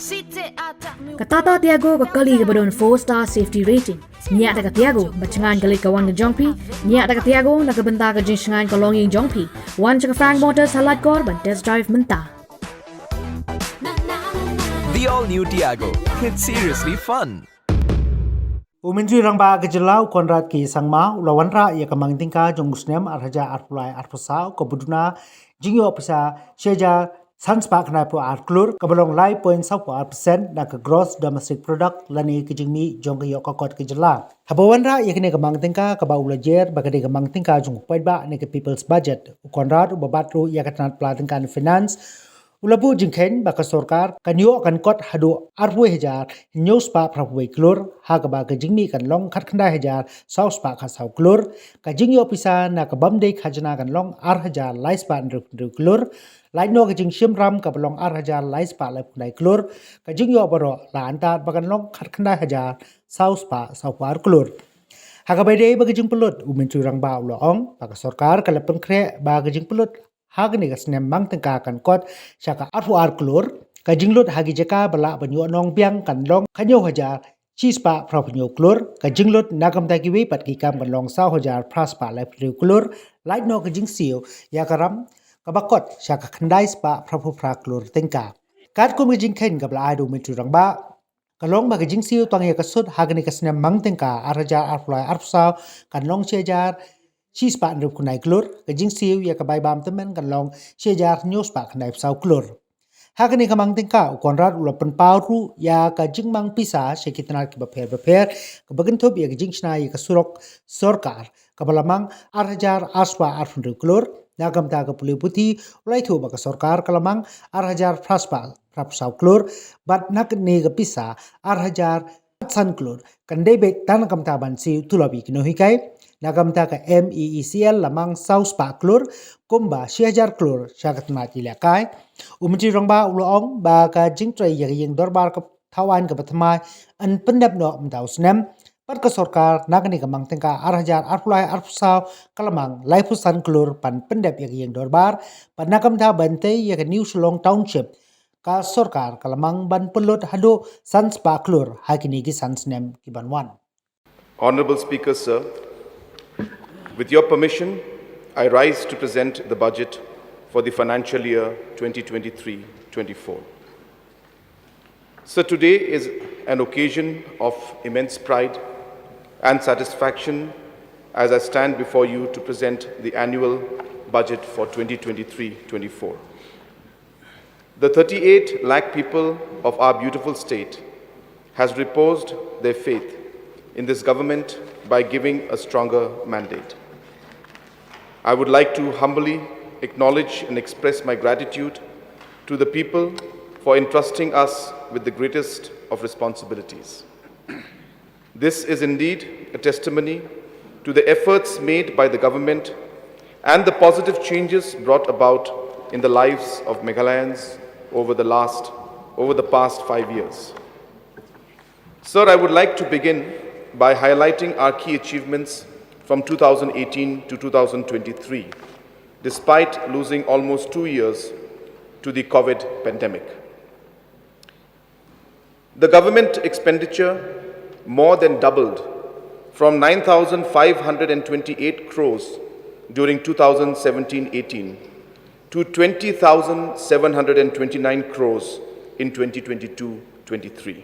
Katata Tiago Kakali Gabadon 4-star safety rating. Nya Taka Tiago, Bachangan Galik Kawan Jongpi, Nya Taka Tiago, Nakabenta Jinsangan Kalonging Jongpi, One Chaka Frank Motors Halat Korban Test Drive Menta. The all-new Tiago. It's seriously fun. Umenjui rangba ke jylla Conrad ki sangma ula Wanrah ia kamang Tyngka jong musnem arhaja arpulai arpusau ke Duna Jingïoh Pisa sheja sanspa kena pu Klur kebalong lai 0.1% dan ke gross domestic product lani ke jingmi jong ke yokakot ke jylla. Haba Wanrah ia kene kamang Tyngka ke ba ula jer bagade kamang Tyngka jong poin ba ne ke people's budget. Conrad ubabatru ia ketanat pelatingkan finance Ulabu jingken baka sorkar kanyo kan kot hadu arpui hejar news pa prapui Klur hagaba ke jingmi kan long khat khanda hejar saus pa kha sau Klur ka Jingïoh Pisa na ka bamde khajana kan long ar hejar lais pa ndru Klur lai no ke jing shimram ka belong ar hejar lais pa lai punai Klur ka Jingïoh baro la antat bakan long khat khanda hejar saus pa sau par Klur hagaba de bagi jing pulut umencu rang ba ulo ong baka sorkar ka lepeng kre bagi jing pulut hagni ka snem Mang Tyngka kan kot syaka arfu ar Klur ka jinglut hagi jeka bala banyu nong piang kan long kanyo hajar chispa propanyo Klur ka jinglut nagam tagi we pat ki kam kan long sau hajar praspa lai pru Klur light no ka jingsiu ya karam ka bakot syaka khandai spa prapu pra Klur Tyngka kat kum ka jingken ka bala adu mitu rang ba kalong ba ka jingsiu twang ya kasut hagni ka snem Mang Tyngka arhajar arflai arfsau kan long chejar Chispa ndrup kunai Klur ke jingsiu ya kabai bam temen kan long shejar news pa kanai sau Klur hagani kamang Tyngka Conrad ulapan pauru ya ka jingmang Pisa sekitanar ke beper ke bagentop ya ke jingshna ya ke surok sorkar ke balamang arhajar aswa arfundru Klur nagam ta ke puli putih ulai thu ba ke sorkar kalamang arhajar praspa prap sau Klur bat nak ne ke Pisa arhajar san Klur kan debek tan kam ta ban si tulabi kinohikai nagam ta ka MEECL lamang saus pa Klur kumba shejar Klur syakat mati lakai umji rongba ulong ba ka jingtrai yang dorbar ka thawan ka batmai an pendap no mdau snem pat ka sorkar nagani ka Mang Tyngka arhajar arpulai arpusau kalamang laifusan Klur pan pendap yang dorbar pan nagam ta bante ya ka New Shillong Township ka sorkar kalamang ban pelut hadu sans pa Klur hakini ki sans nem ki banwan. Honorable Speaker, sir, with your permission, I rise to present the budget for the financial year 2023-24. So today is an occasion of immense pride and satisfaction as I stand before you to present the annual budget for 2023-24. The 38 lakh people of our beautiful state has reposed their faith in this government by giving a stronger mandate. I would like to humbly acknowledge and express my gratitude to the people for entrusting us with the greatest of responsibilities. This is indeed a testimony to the efforts made by the government and the positive changes brought about in the lives of Meghalayans over the past 5 years. Sir, I would like to begin by highlighting our key achievements from 2018 to 2023, despite losing almost 2 years to the COVID pandemic. The government expenditure more than doubled from 9,528 crores during 2017-18 to 20,729 crores in 2022-23.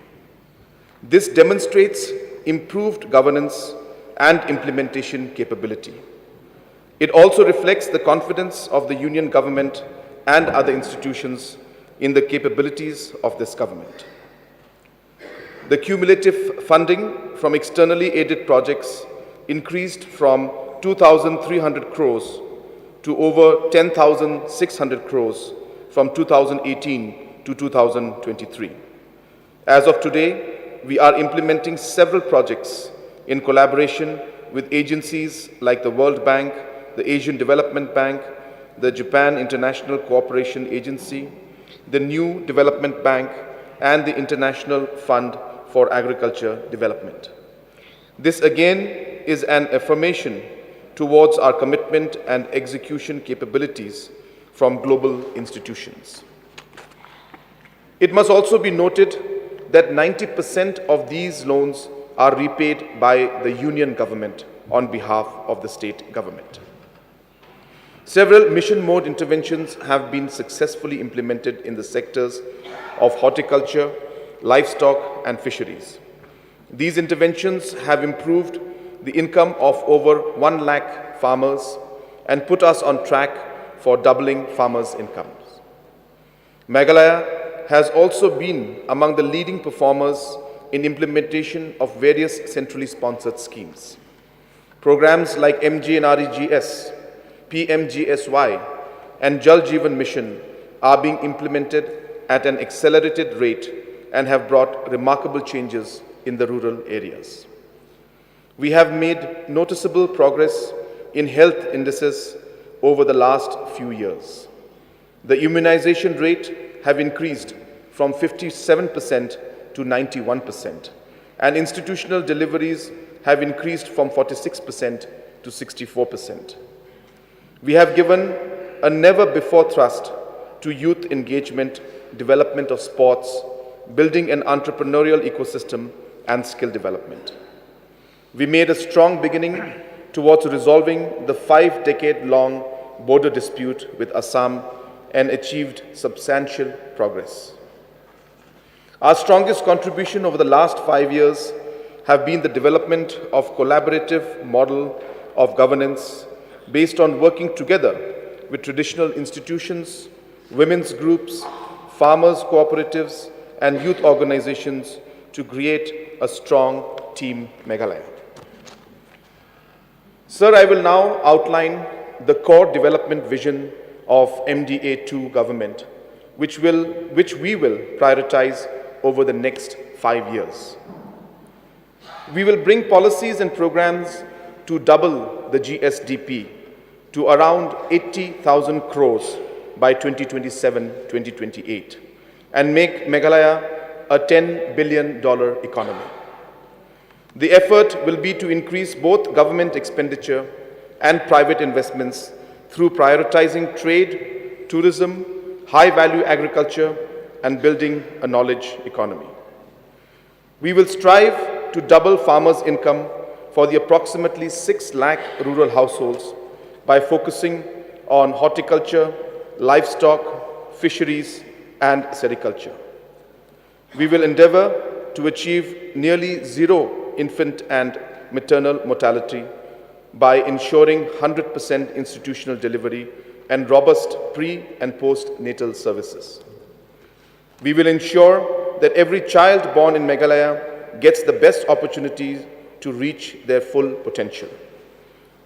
This demonstrates improved governance and implementation capability. It also reflects the confidence of the Union government and other institutions in the capabilities of this government. The cumulative funding from externally aided projects increased from 2,300 crores to over 10,600 crores from 2018 to 2023. As of today, we are implementing several projects in collaboration with agencies like the World Bank, the Asian Development Bank, the Japan International Cooperation Agency, the New Development Bank, and the International Fund for Agriculture Development. This again is an affirmation towards our commitment and execution capabilities from global institutions. It must also be noted that 90% of these loans are repaid by the union government on behalf of the state government. Several mission mode interventions have been successfully implemented in the sectors of horticulture, livestock and fisheries. These interventions have improved the income of over 1 lakh farmers and put us on track for doubling farmers' incomes. Meghalaya has also been among the leading performers in implementation of various centrally sponsored schemes. Programs like MGNREGS, PMGSY and Jal Jeevan Mission are being implemented at an accelerated rate and have brought remarkable changes in the rural areas. We have made noticeable progress in health indices over the last few years. The immunization rate have increased from 57% to 91%, and institutional deliveries have increased from 46% to 64%. We have given a never-before thrust to youth engagement, development of sports, building an entrepreneurial ecosystem, and skill development. We made a strong beginning towards resolving the 5-decade-long border dispute with Assam and achieved substantial progress. Our strongest contribution over the last 5 years have been the development of collaborative model of governance based on working together with traditional institutions, women's groups, farmers' cooperatives, and youth organizations to create a strong Team Meghalaya. Sir, I will now outline the core development vision of MDA-2 government, which we will prioritize over the next 5 years. We will bring policies and programs to double the GSDP to around 80,000 crores by 2027-2028 and make Meghalaya a $10 billion economy. The effort will be to increase both government expenditure and private investments through prioritizing trade, tourism, high-value agriculture, and building a knowledge economy. We will strive to double farmers' income for the approximately 6 lakh rural households by focusing on horticulture, livestock, fisheries, and sericulture. We will endeavor to achieve nearly zero infant and maternal mortality by ensuring 100% institutional delivery and robust pre- and post-natal services. We will ensure that every child born in Meghalaya gets the best opportunities to reach their full potential.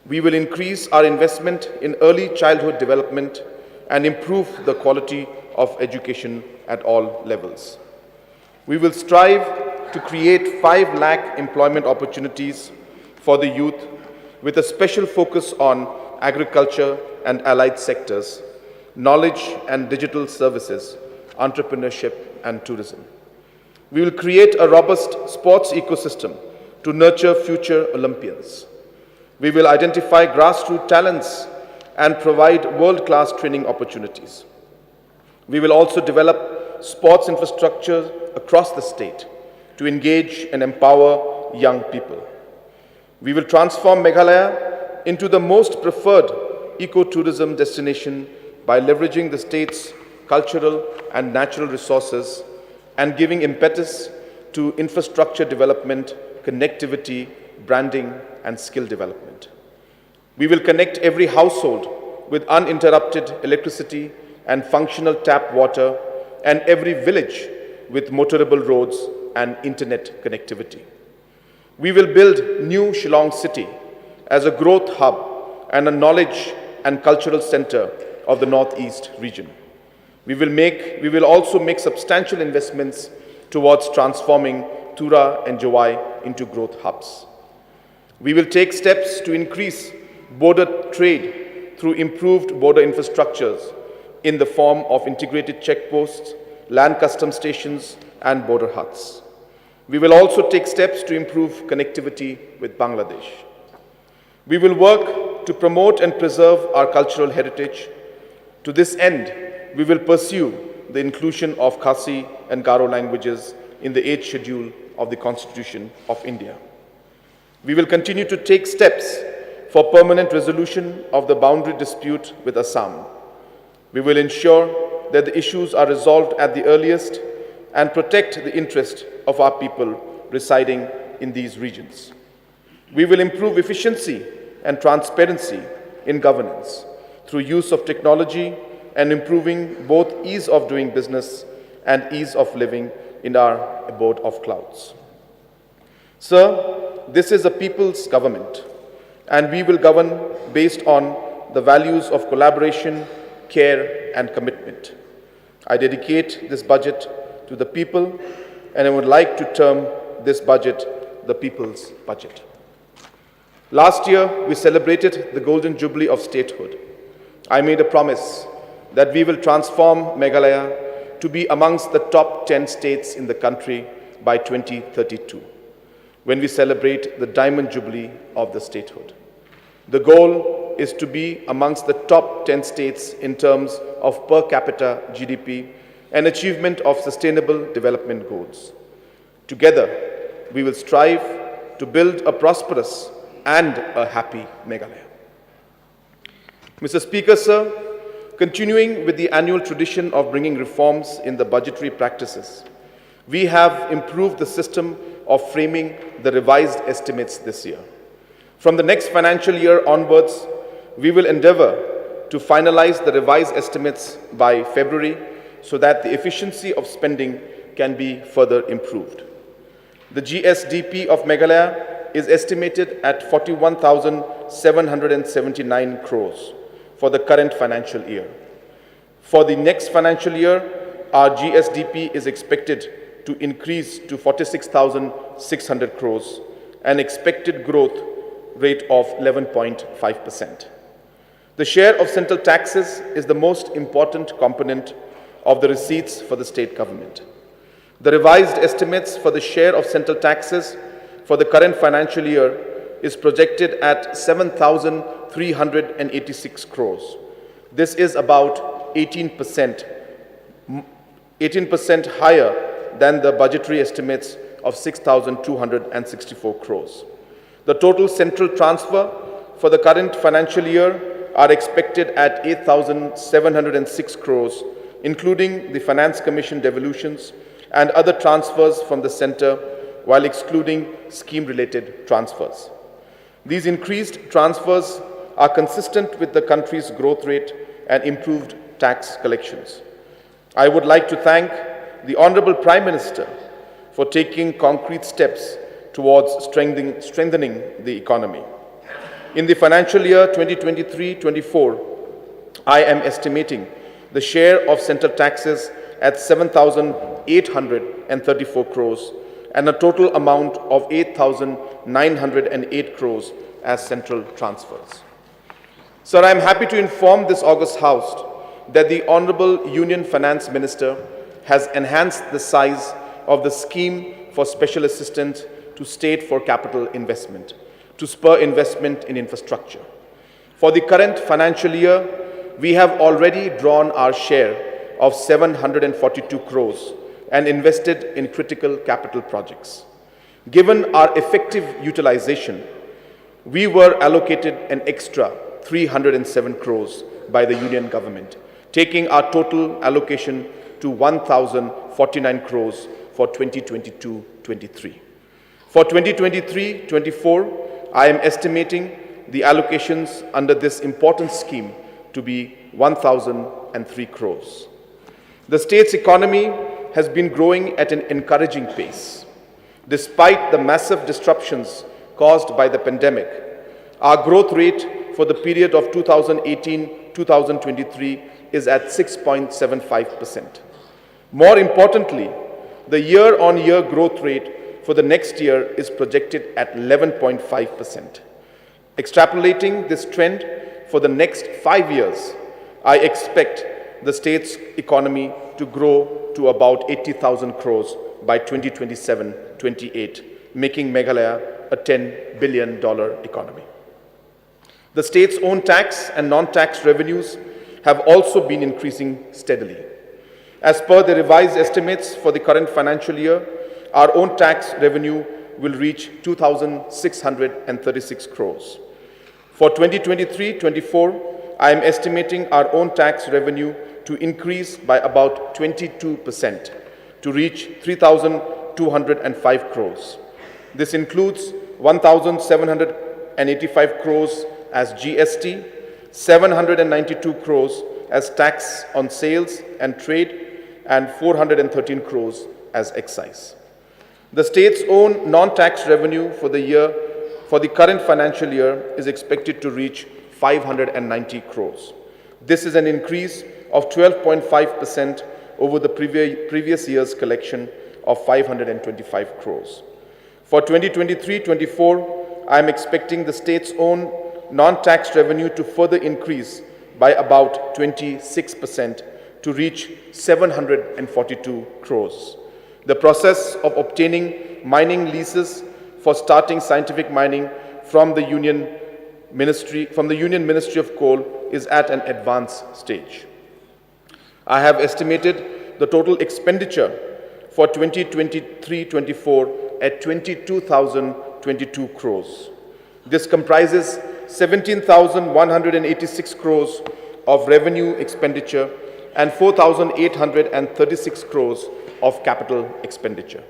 We will increase our investment in early childhood development and improve the quality of education at all levels. We will strive to create 5 lakh employment opportunities for the youth with a special focus on agriculture and allied sectors, knowledge and digital services, entrepreneurship and tourism. We will create a robust sports ecosystem to nurture future Olympians. We will identify grassroots talents and provide world-class training opportunities. We will also develop sports infrastructure across the state to engage and empower young people. We will transform Meghalaya into the most preferred eco-tourism destination by leveraging the state's cultural and natural resources and giving impetus to infrastructure development, connectivity, branding, and skill development. We will connect every household with uninterrupted electricity and functional tap water, and every village with motorable roads and internet connectivity. We will build new Shillong city as a growth hub and a knowledge and cultural center of the Northeast region. We will also make substantial investments towards transforming Tura and Jawai into growth hubs. We will take steps to increase border trade through improved border infrastructures in the form of integrated checkposts, land custom stations, and border huts. We will also take steps to improve connectivity with Bangladesh. We will work to promote and preserve our cultural heritage. To this end, we will pursue the inclusion of Khasi and Garo languages in the 8th schedule of the Constitution of India. We will continue to take steps for permanent resolution of the boundary dispute with Assam. We will ensure that the issues are resolved at the earliest and protect the interest of our people residing in these regions. We will improve efficiency and transparency in governance through use of technology and improving both ease of doing business and ease of living in our abode of clouds. Sir, this is a people's government, and we will govern based on the values of collaboration, care, and commitment. I dedicate this budget to the people, and I would like to term this budget the people's budget. Last year, we celebrated the Golden Jubilee of statehood. I made a promise that we will transform Meghalaya to be amongst the top 10 states in the country by 2032, when we celebrate the Diamond Jubilee of the statehood. The goal is to be amongst the top 10 states in terms of per capita GDP and achievement of sustainable development goals. Together, we will strive to build a prosperous and a happy Meghalaya. Mr. Speaker, sir, continuing with the annual tradition of bringing reforms in the budgetary practices, we have improved the system of framing the revised estimates this year. From the next financial year onwards, we will endeavor to finalize the revised estimates by February so that the efficiency of spending can be further improved. The GSDP of Meghalaya is estimated at 41,779 crores for the current financial year. For the next financial year, our GSDP is expected to increase to 46,600 crores, an expected growth rate of 11.5%. The share of central taxes is the most important component of the receipts for the state government. The revised estimates for the share of central taxes for the current financial year is projected at 7,386 crores. This is about 18% higher than the budgetary estimates of 6,264 crores. The total central transfer for the current financial year are expected at 8,706 crores, including the Finance Commission devolutions and other transfers from the centre, while excluding scheme-related transfers. These increased transfers are consistent with the country's growth rate and improved tax collections. I would like to thank the Honourable Prime Minister for taking concrete steps towards strengthening the economy. In the financial year 2023-24, I am estimating the share of central taxes at 7,834 crores and a total amount of 8,908 crores as central transfers. Sir, I am happy to inform this august House that the Honourable Union Finance Minister has enhanced the size of the scheme for special assistance to state for capital investment, to spur investment in infrastructure. For the current financial year, we have already drawn our share of 742 crores and invested in critical capital projects. Given our effective utilization, we were allocated an extra 307 crores by the Union Government, taking our total allocation to 1,049 crores for 2022-23. For 2023-24, I am estimating the allocations under this important scheme to be 1,003 crores. The state's economy has been growing at an encouraging pace. Despite the massive disruptions caused by the pandemic, our growth rate for the period of 2018-2023 is at 6.75%. More importantly, the year-on-year growth rate for the next year is projected at 11.5%. Extrapolating this trend for the next 5 years, I expect the state's economy to grow to about 80,000 crores by 2027-28, making Meghalaya a $10 billion economy. The state's own tax and non-tax revenues have also been increasing steadily. As per the revised estimates for the current financial year, our own tax revenue will reach 2,636 crores. For 2023-24, I am estimating our own tax revenue to increase by about 22% to reach 3,205 crores. This includes 1,785 crores as GST, 792 crores as tax on sales and trade, and 413 crores as excise. The state's own non-tax revenue for the current financial year is expected to reach 590 crores. This is an increase of 12.5% over the previous year's collection of 525 crores. For 2023-24, I am expecting the state's own non-tax revenue to further increase by about 26% to reach 742 crores. The process of obtaining mining leases for starting scientific mining from the Union Ministry of Coal is at an advanced stage. I have estimated the total expenditure for 2023-24 at 22,022 crores. This comprises 17,186 crores of revenue expenditure and 4,836 crores of capital expenditure.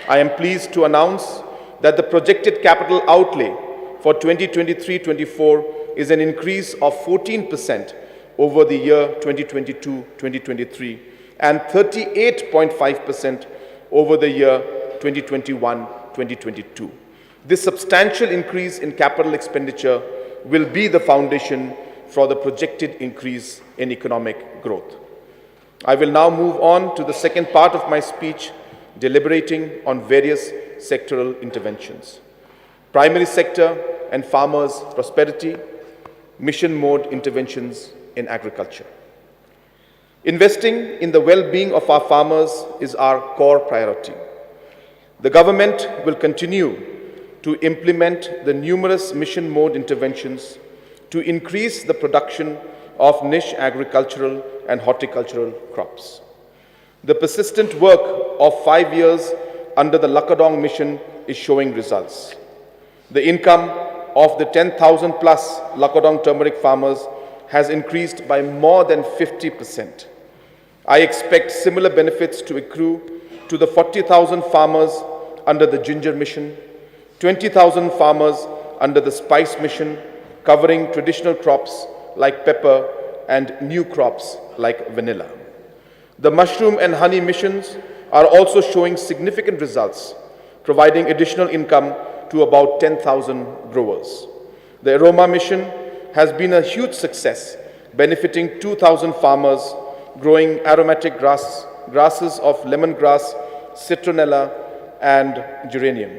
I am pleased to announce that the projected capital outlay for 2023-24 is an increase of 14% over the year 2022-2023 and 38.5% over the year 2021-2022. This substantial increase in capital expenditure will be the foundation for the projected increase in economic growth. I will now move on to the second part of my speech, deliberating on various sectoral interventions. Primary sector and farmers' prosperity, mission mode interventions in agriculture. Investing in the well-being of our farmers is our core priority. The government will continue to implement the numerous mission mode interventions to increase the production of niche agricultural and horticultural crops. The persistent work of 5 years under the Lakadong mission is showing results. The income of the 10,000 plus Lakadong turmeric farmers has increased by more than 50%. I expect similar benefits to accrue to the 40,000 farmers under the ginger mission, 20,000 farmers under the spice mission, covering traditional crops like pepper and new crops like vanilla. The mushroom and honey missions are also showing significant results, providing additional income to about 10,000 growers. The aroma mission has been a huge success, benefiting 2,000 farmers growing aromatic grasses of lemongrass, citronella, and geranium.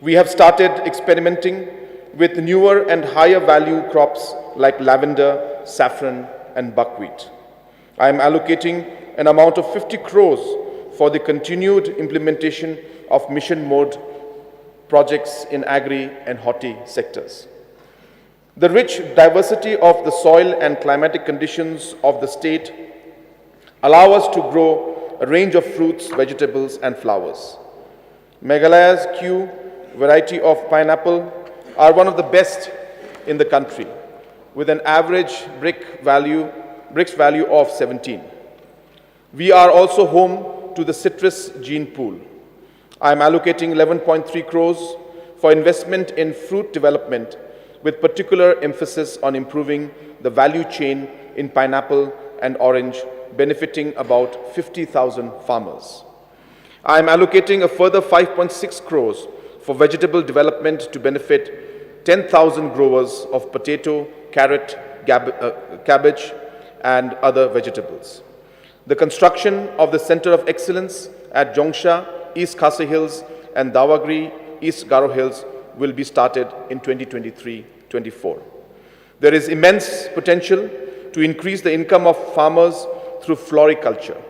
We have started experimenting with newer and higher value crops like lavender, saffron, and buckwheat. I am allocating an amount of 50 crores for the continued implementation of mission mode projects in agri and horti sectors. The rich diversity of the soil and climatic conditions of the state allow us to grow a range of fruits, vegetables, and flowers. Meghalaya's Q variety of pineapple are one of the best in the country, with an average bricks value of 17. We are also home to the citrus gene pool. I am allocating 11.3 crores for investment in fruit development, with particular emphasis on improving the value chain in pineapple and orange, benefiting about 50,000 farmers. I am allocating a further 5.6 crores for vegetable development to benefit 10,000 growers of potato, carrot, cabbage, and other vegetables. The construction of the Center of Excellence at Jongsha, East Khasi Hills, and Dawagri, East Garo Hills will be started in 2023-24. There is immense potential to increase the income of farmers through floriculture.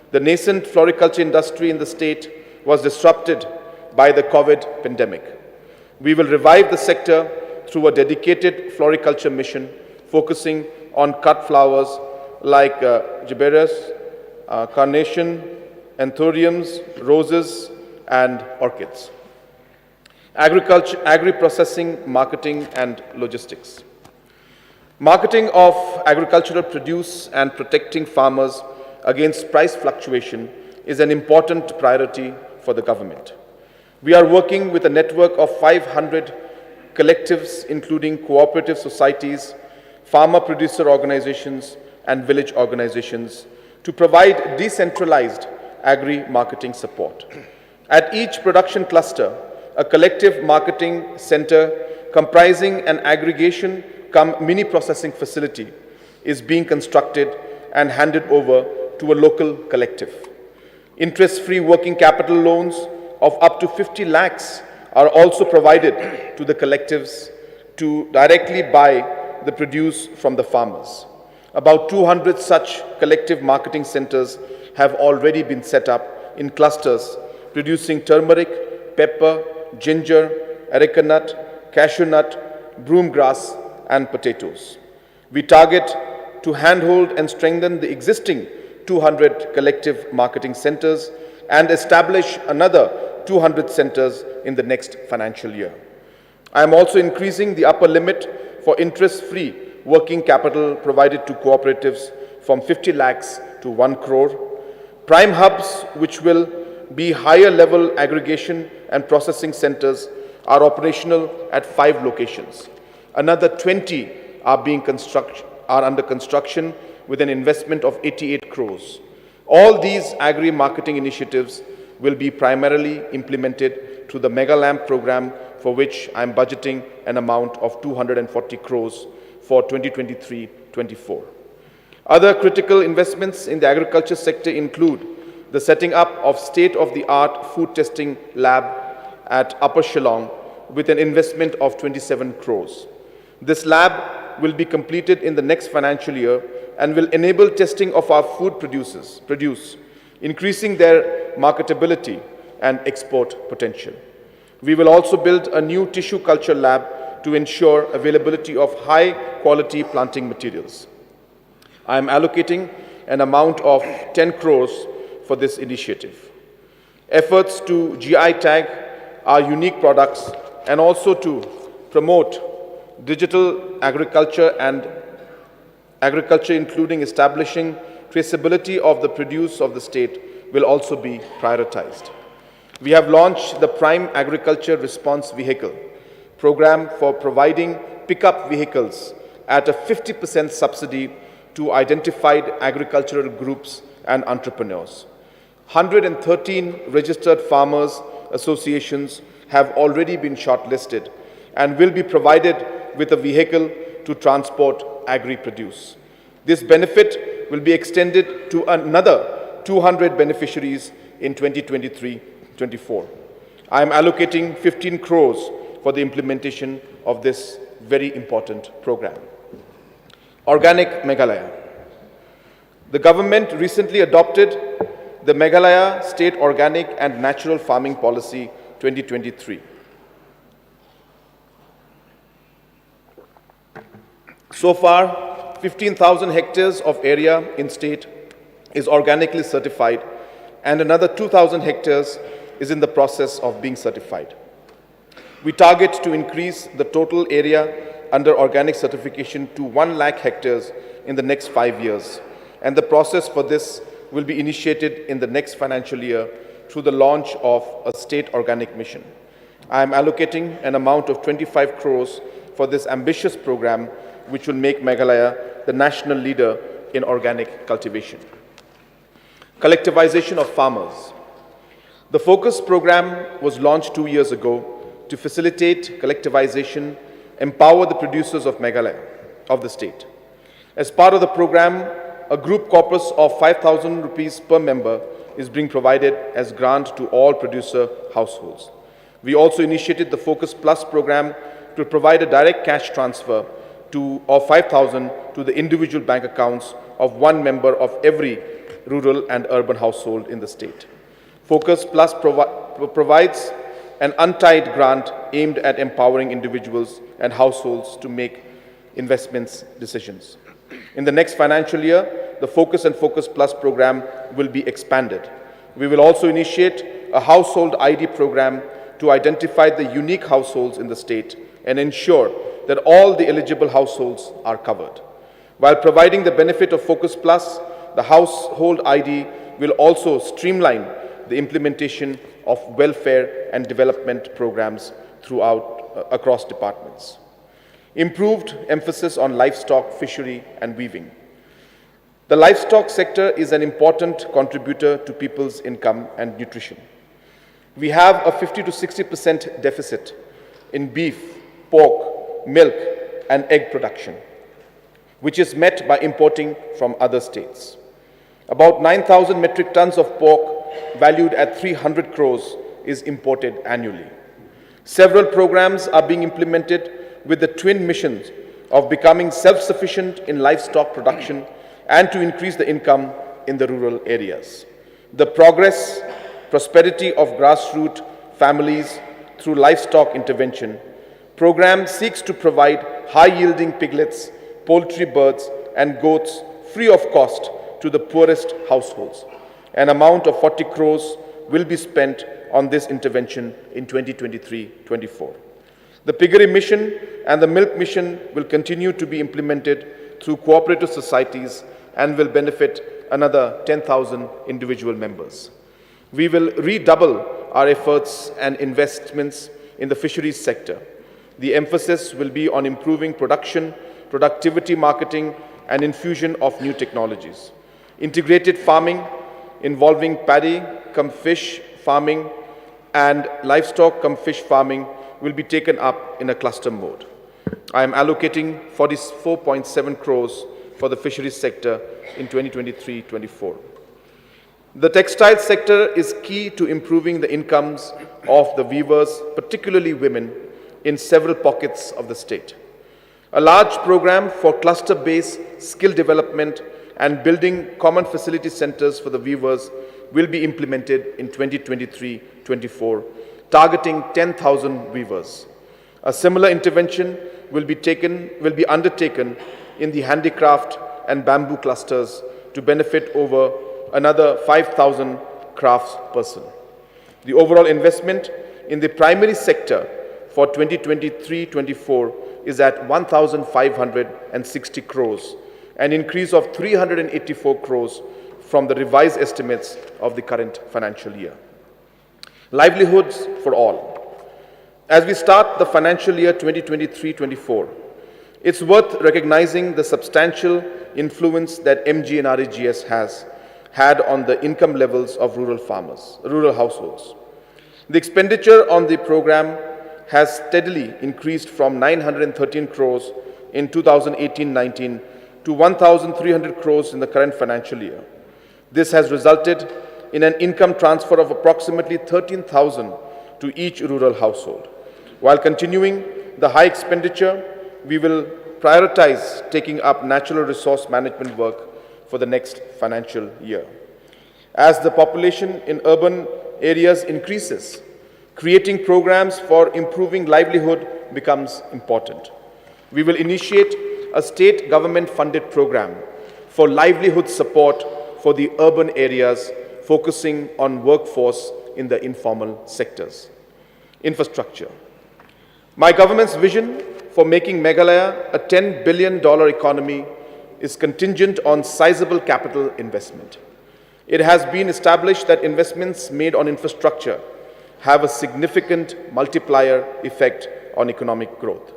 The nascent floriculture industry in the state was disrupted by the COVID pandemic. We will revive the sector through a dedicated floriculture mission focusing on cut flowers like gibberellus, carnation, anthuriums, roses, and orchids. Agriculture, agri-processing, marketing, and logistics. Marketing of agricultural produce and protecting farmers against price fluctuation is an important priority for the government. We are working with a network of 500 collectives, including cooperative societies, farmer-producer organizations, and village organizations, to provide decentralized agri-marketing support. At each production cluster, a collective marketing center comprising an aggregation cum mini processing facility is being constructed and handed over to a local collective. Interest-free working capital loans of up to 50 lakhs are also provided to the collectives to directly buy the produce from the farmers. About 200 such collective marketing centers have already been set up in clusters producing turmeric, pepper, ginger, areca nut, cashew nut, broom grass, and potatoes. We target to handhold and strengthen the existing 200 collective marketing centers and establish another 200 centers in the next financial year. I am also increasing the upper limit for interest-free working capital provided to cooperatives from 50 lakhs to 1 crore. Prime hubs, which will be higher level aggregation and processing centers, are operational at 5 locations. Another 20 are under construction with an investment of 88 crores. All these agri-marketing initiatives will be primarily implemented through the Meghalaya program, for which I am budgeting an amount of 240 crores for 2023-24. Other critical investments in the agriculture sector include the setting up of state-of-the-art food testing lab at Upper Shillong with an investment of 27 crores. This lab will be completed in the next financial year and will enable testing of our food produce, increasing their marketability and export potential. We will also build a new tissue culture lab to ensure availability of high-quality planting materials. I am allocating an amount of 10 crores for this initiative. Efforts to GI tag our unique products and also to promote digital agriculture and agriculture, including establishing traceability of the produce of the state, will also be prioritized. We have launched the Prime Agriculture Response Vehicle program for providing pickup vehicles at a 50% subsidy to identified agricultural groups and entrepreneurs. 113 registered farmers associations have already been shortlisted and will be provided with a vehicle to transport agri-produce. This benefit will be extended to another 200 beneficiaries in 2023-24. I am allocating 15 crores for the implementation of this very important program. Organic Meghalaya. The government recently adopted the Meghalaya State Organic and Natural Farming Policy 2023. So far, 15,000 hectares of area in state is organically certified, and another 2,000 hectares is in the process of being certified. We target to increase the total area under organic certification to 1 lakh hectares in the next 5 years, and the process for this will be initiated in the next financial year through the launch of a state organic mission. I am allocating an amount of 25 crores for this ambitious program, which will make Meghalaya the national leader in organic cultivation. Collectivization of farmers. The Focus program was launched 2 years ago to facilitate collectivization, empower the producers of Meghalaya, of the state. As part of the program, a group corpus of 5,000 rupees per member is being provided as grant to all producer households. We also initiated the Focus Plus program to provide a direct cash transfer of 5,000 to the individual bank accounts of 1 member of every rural and urban household in the state. Focus Plus provides an untied grant aimed at empowering individuals and households to make investments decisions. In the next financial year, the Focus and Focus Plus program will be expanded. We will also initiate a household ID program to identify the unique households in the state and ensure that all the eligible households are covered. While providing the benefit of Focus Plus, the household ID will also streamline the implementation of welfare and development programs across departments. Improved emphasis on livestock, fishery and weaving. The livestock sector is an important contributor to people's income and nutrition. We have a 50 to 60% deficit in beef, pork, milk and egg production, which is met by importing from other states. About 9,000 metric tons of pork valued at 300 crores is imported annually. Several programs are being implemented with the twin missions of becoming self-sufficient in livestock production and to increase the income in the rural areas. The prosperity of grassroots families through livestock intervention program seeks to provide high-yielding piglets, poultry, birds and goats free of cost to the poorest households. An amount of 40 crores will be spent on this intervention in 2023-24. The piggery mission and the milk mission will continue to be implemented through cooperative societies and will benefit another 10,000 individual members. We will redouble our efforts and investments in the fisheries sector. The emphasis will be on improving production, productivity marketing, and infusion of new technologies. Integrated farming involving paddy, fish farming, and livestock, fish farming will be taken up in a cluster mode. I am allocating 44.7 crores for the fisheries sector in 2023-24. The textile sector is key to improving the incomes of the weavers, particularly women, in several pockets of the state. A large program for cluster-based skill development and building common facility centers for the weavers will be implemented in 2023-24, targeting 10,000 weavers. A similar intervention will be undertaken in the handicraft and bamboo clusters to benefit over another 5,000 craftspersons. The overall investment in the primary sector for 2023-24 is at 1,560 crores, an increase of 384 crores from the revised estimates of the current financial year. Livelihoods for all. As we start the financial year 2023-24, it's worth recognizing the substantial influence that MGNREGS has had on the income levels of rural households. The expenditure on the program has steadily increased from 913 crores in 2018-19 to 1,300 crores in the current financial year. This has resulted in an income transfer of approximately 13,000 to each rural household. While continuing the high expenditure, we will prioritize taking up natural resource management work for the next financial year. As the population in urban areas increases, creating programs for improving livelihood becomes important. We will initiate a state government-funded program for livelihood support for the urban areas, focusing on workforce in the informal sectors. Infrastructure. My government's vision for making Meghalaya a $10 billion economy is contingent on sizable capital investment. It has been established that investments made on infrastructure have a significant multiplier effect on economic growth.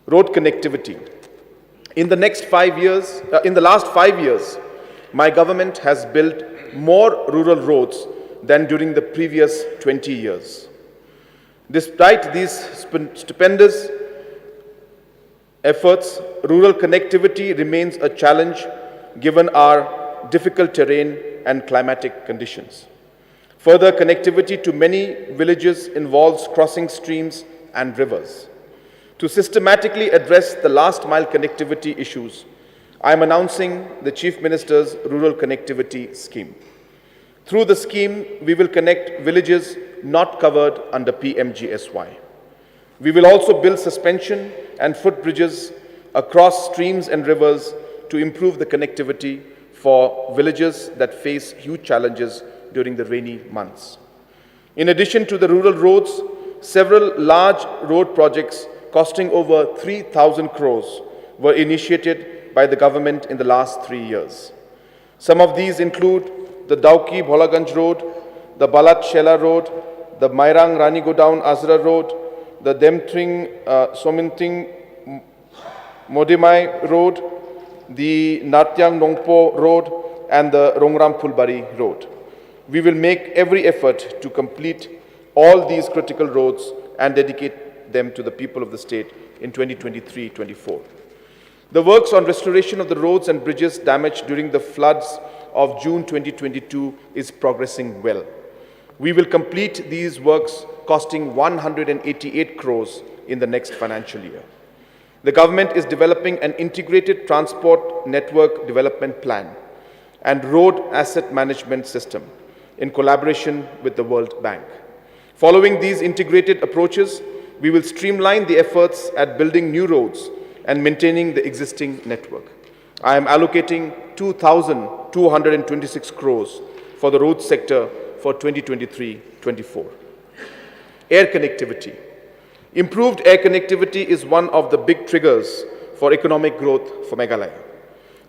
Road connectivity. In the last 5 years, my government has built more rural roads than during the previous 20 years. Despite these stupendous efforts, rural connectivity remains a challenge given our difficult terrain and climatic conditions. Further connectivity to many villages involves crossing streams and rivers. To systematically address the last mile connectivity issues, I am announcing the Chief Minister's Rural Connectivity Scheme. Through the scheme, we will connect villages not covered under PMGSY. We will also build suspension and footbridges across streams and rivers to improve the connectivity for villages that face huge challenges during the rainy months. In addition to the rural roads, several large road projects costing over 3,000 crores were initiated by the government in the last 3 years. Some of these include the Dauki Bholaganj Road, the Balat Shela Road, the Mairang Rani Godown Azra Road, the Demtring Sominting Modimai Road, the Natyang Nongpo Road, and the Rongram Phulbari Road. We will make every effort to complete all these critical roads and dedicate them to the people of the state in 2023-24. The works on restoration of the roads and bridges damaged during the floods of June 2022 is progressing well. We will complete these works costing 188 crores in the next financial year. The government is developing an integrated transport network development plan and road asset management system in collaboration with the World Bank. Following these integrated approaches, we will streamline the efforts at building new roads and maintaining the existing network. I am allocating 2,226 crores for the road sector for 2023-24. Air connectivity. Improved air connectivity is one of the big triggers for economic growth for Meghalaya.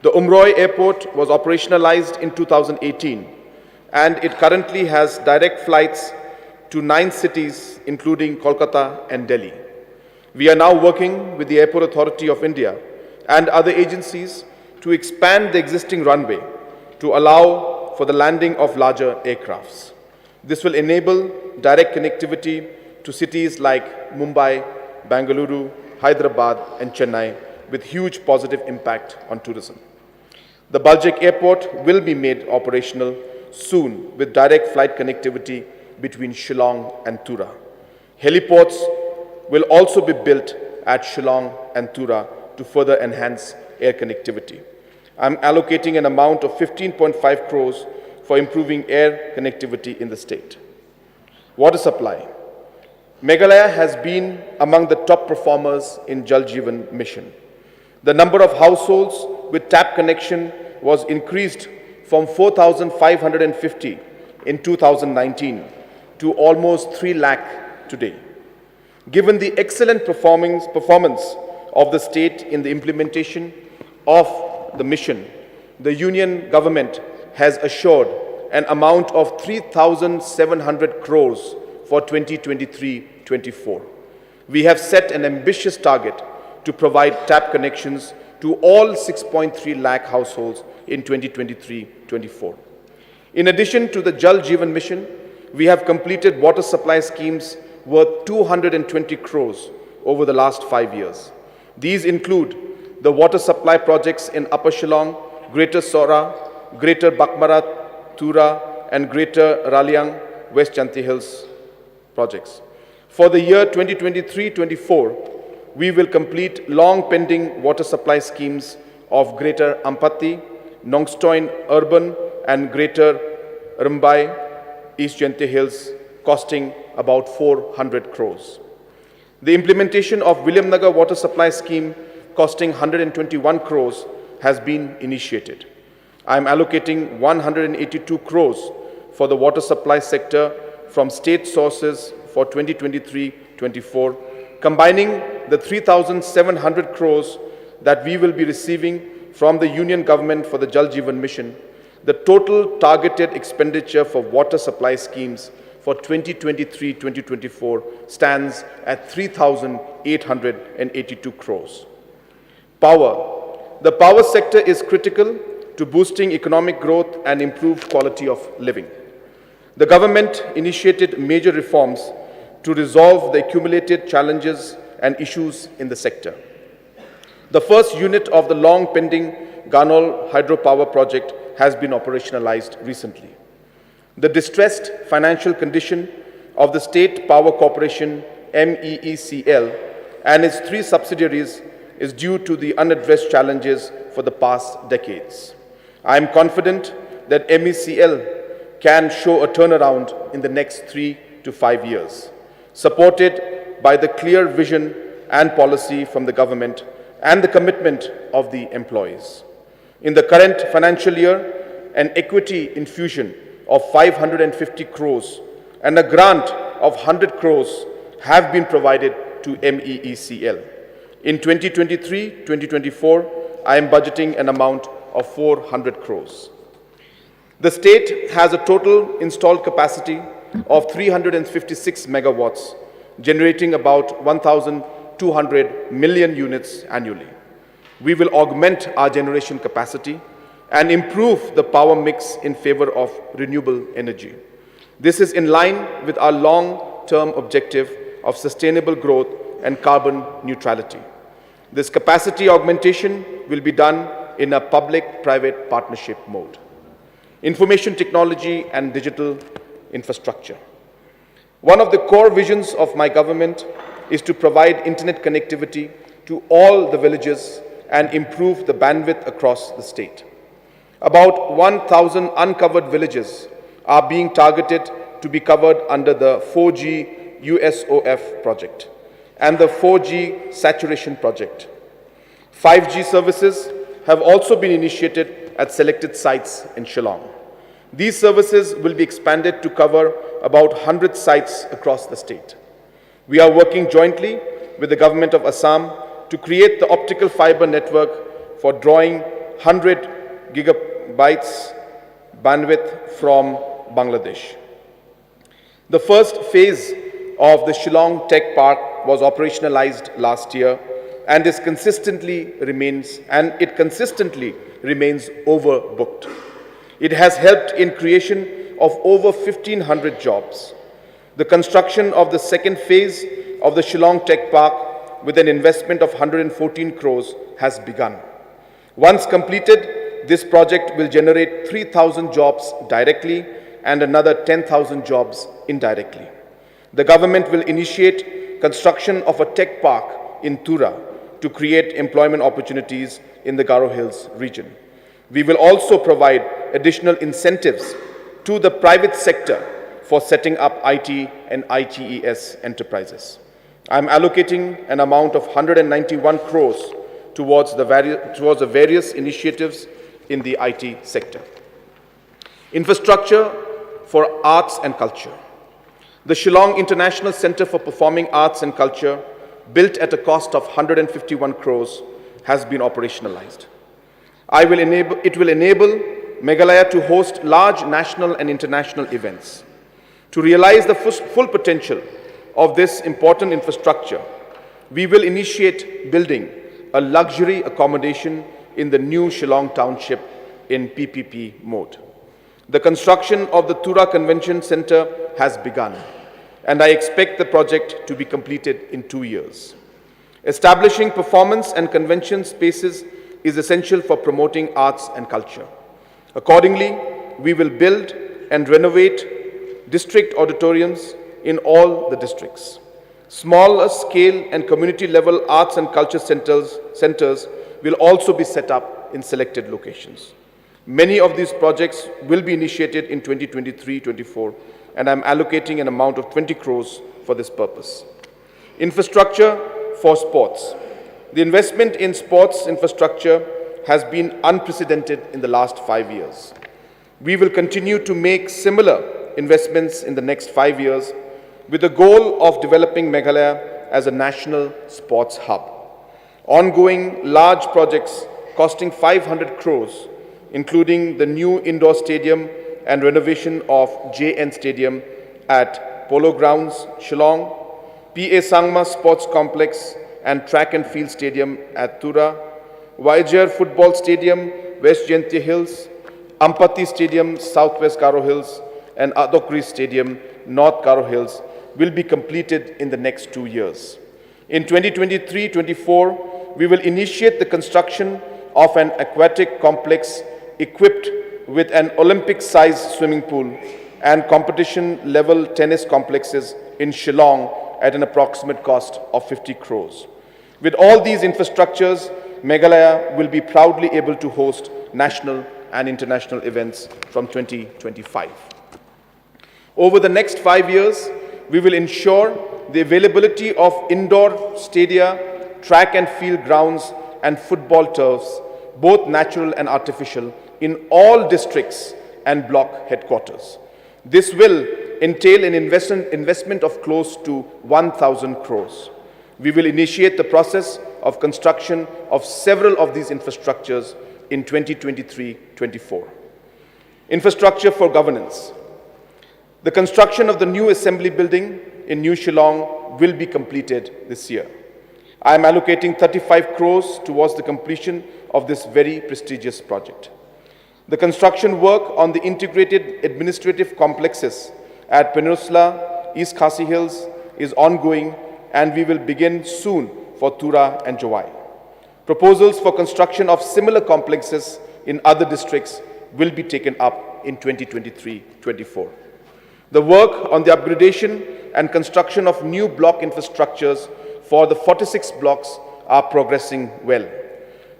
The Umroi Airport was operationalized in 2018, and it currently has direct flights to 9 cities, including Kolkata and Delhi. We are now working with the Airport Authority of India and other agencies to expand the existing runway to allow for the landing of larger aircrafts. This will enable direct connectivity to cities like Mumbai, Bengaluru, Hyderabad, and Chennai, with huge positive impact on tourism. The Baljek Airport will be made operational soon with direct flight connectivity between Shillong and Tura. Heliports will also be built at Shillong and Tura to further enhance air connectivity. I'm allocating an amount of 15.5 crores for improving air connectivity in the state. Water supply. Meghalaya has been among the top performers in Jal Jeevan mission. The number of households with tap connection was increased from 4,550 in 2019 to almost 3 lakh today. Given the excellent performance of the state in the implementation of the mission, the union government has assured an amount of 3,700 crores for 2023-24. We have set an ambitious target to provide tap connections to all 6.3 lakh households in 2023-24. In addition to the Jal Jeevan mission, we have completed water supply schemes worth 220 crores over the last 5 years. These include the water supply projects in Upper Shillong, Greater Sora, Greater Bakmara, Tura, and Greater Raliang, West Jaintia Hills projects. For the year 2023-24, we will complete long-pending water supply schemes of Greater Ampatti, Nongstoin Urban, and Greater Rumbai, East Jaintia Hills, costing about 400 crores. The implementation of Williamnagar water supply scheme costing 121 crores has been initiated. I am allocating 182 crores for the water supply sector from state sources for 2023-24, combining the 3,700 crores that we will be receiving from the union government for the Jal Jeevan mission. The total targeted expenditure for water supply schemes for 2023-2024 stands at 3,882 crores. Power. The power sector is critical to boosting economic growth and improved quality of living. The government initiated major reforms to resolve the accumulated challenges and issues in the sector. The first unit of the long-pending Ganol hydropower project has been operationalized recently. The distressed financial condition of the State Power Corporation, MEECL, and its 3 subsidiaries is due to the unaddressed challenges for the past decades. I am confident that MECL can show a turnaround in the next 3 to 5 years, supported by the clear vision and policy from the government and the commitment of the employees. In the current financial year, an equity infusion of 550 crores and a grant of 100 crores have been provided to MEECL. In 2023-2024, I am budgeting an amount of 400 crores. The state has a total installed capacity of 356 megawatts, generating about 1,200 million units annually. We will augment our generation capacity and improve the power mix in favor of renewable energy. This is in line with our long-term objective of sustainable growth and carbon neutrality. This capacity augmentation will be done in a public-private partnership mode. Information technology and digital infrastructure. One of the core visions of my government is to provide internet connectivity to all the villages and improve the bandwidth across the state. About 1,000 uncovered villages are being targeted to be covered under the 4G USOF project and the 4G saturation project. 5G services have also been initiated at selected sites in Shillong. These services will be expanded to cover about 100 sites across the state. We are working jointly with the government of Assam to create the optical fiber network for drawing 100 gigabytes bandwidth from Bangladesh. The first phase of the Shillong Tech Park was operationalized last year and it consistently remains overbooked. It has helped in creation of over 1,500 jobs. The construction of the second phase of the Shillong Tech Park with an investment of 114 crores has begun. Once completed, this project will generate 3,000 jobs directly and another 10,000 jobs indirectly. The government will initiate construction of a tech park in Tura to create employment opportunities in the Garo Hills region. We will also provide additional incentives to the private sector for setting up IT and ITES enterprises. I am allocating an amount of 191 crores towards the various initiatives in the IT sector. Infrastructure for arts and culture. The Shillong International Center for Performing Arts and Culture, built at a cost of 151 crores, has been operationalized. It will enable Meghalaya to host large national and international events. To realize the full potential of this important infrastructure, we will initiate building a luxury accommodation in the new Shillong Township in PPP mode. The construction of the Tura Convention Center has begun, and I expect the project to be completed in 2 years. Establishing performance and convention spaces is essential for promoting arts and culture. Accordingly, we will build and renovate district auditoriums in all the districts. Smaller scale and community level arts and culture centers will also be set up in selected locations. Many of these projects will be initiated in 2023-24, and I'm allocating an amount of 20 crores for this purpose. Infrastructure for sports. The investment in sports infrastructure has been unprecedented in the last 5 years. We will continue to make similar investments in the next 5 years with the goal of developing Meghalaya as a national sports hub. Ongoing large projects costing 500 crores, including the new indoor stadium and renovation of JN Stadium at Polo Grounds, Shillong, PA Sangma Sports Complex and Track and Field Stadium at Tura, Vaijar Football Stadium, West Jaintia Hills, Ampati Stadium, Southwest Garo Hills, and Adokri Stadium, North Garo Hills, will be completed in the next 2 years. In 2023-24, we will initiate the construction of an aquatic complex equipped with an Olympic-sized swimming pool and competition-level tennis complexes in Shillong at an approximate cost of 50 crores. With all these infrastructures, Meghalaya will be proudly able to host national and international events from 2025. Over the next 5 years, we will ensure the availability of indoor stadia, track and field grounds, and football turfs both natural and artificial, in all districts and block headquarters. This will entail an investment of close to 1,000 crores. We will initiate the process of construction of several of these infrastructures in 2023-24. Infrastructure for governance. The construction of the new assembly building in New Shillong will be completed this year. I am allocating 35 crores towards the completion of this very prestigious project. The construction work on the integrated administrative complexes at Peninsula, East Khasi Hills is ongoing, and we will begin soon for Tura and Jowai. Proposals for construction of similar complexes in other districts will be taken up in 2023-24. The work on the upgradation and construction of new block infrastructures for the 46 blocks are progressing well.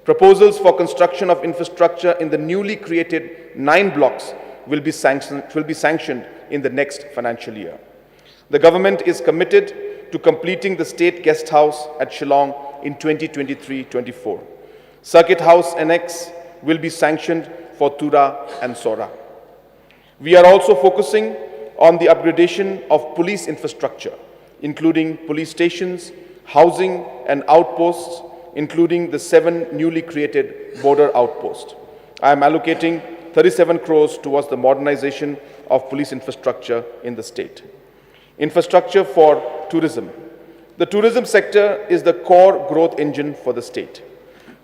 Proposals for construction of infrastructure in the newly created 9 blocks will be sanctioned in the next financial year. The government is committed to completing the State Guest House at Shillong in 2023-24. Circuit House Annex will be sanctioned for Tura and Sora. We are also focusing on the upgradation of police infrastructure, including police stations, housing and outposts, including the 7 newly created border outposts. I am allocating 37 crores towards the modernization of police infrastructure in the state. Infrastructure for tourism. The tourism sector is the core growth engine for the state.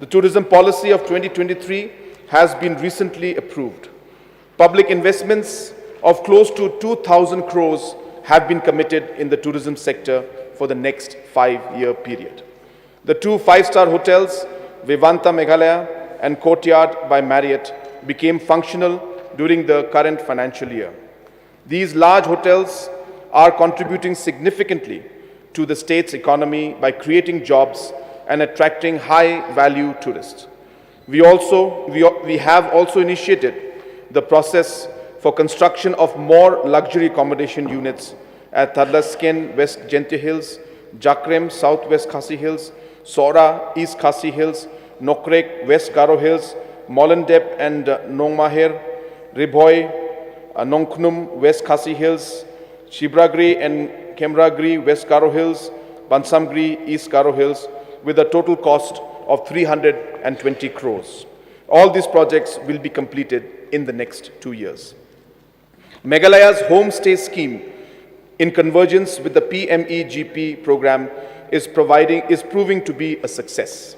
The tourism policy of 2023 has been recently approved. Public investments of close to 2,000 crores have been committed in the tourism sector for the next 5-year period. The 2 5-star hotels, Vivanta Meghalaya and Courtyard by Marriott, became functional during the current financial year. These large hotels are contributing significantly to the state's economy by creating jobs and attracting high-value tourists. We have also initiated the process for construction of more luxury accommodation units at Tadlasken, West Jaintia Hills, Jakrem, Southwest Khasi Hills, Sora, East Khasi Hills, Nokrek, West Garo Hills, Mollendep and Nongmaher, Ribhoi, Nongknum, West Khasi Hills, Shibragri and Kemragri, West Garo Hills, Bansamgri, East Garo Hills, with a total cost of 320 crores. All these projects will be completed in the next 2 years. Meghalaya's homestay scheme, in convergence with the PMEGP program, is proving to be a success.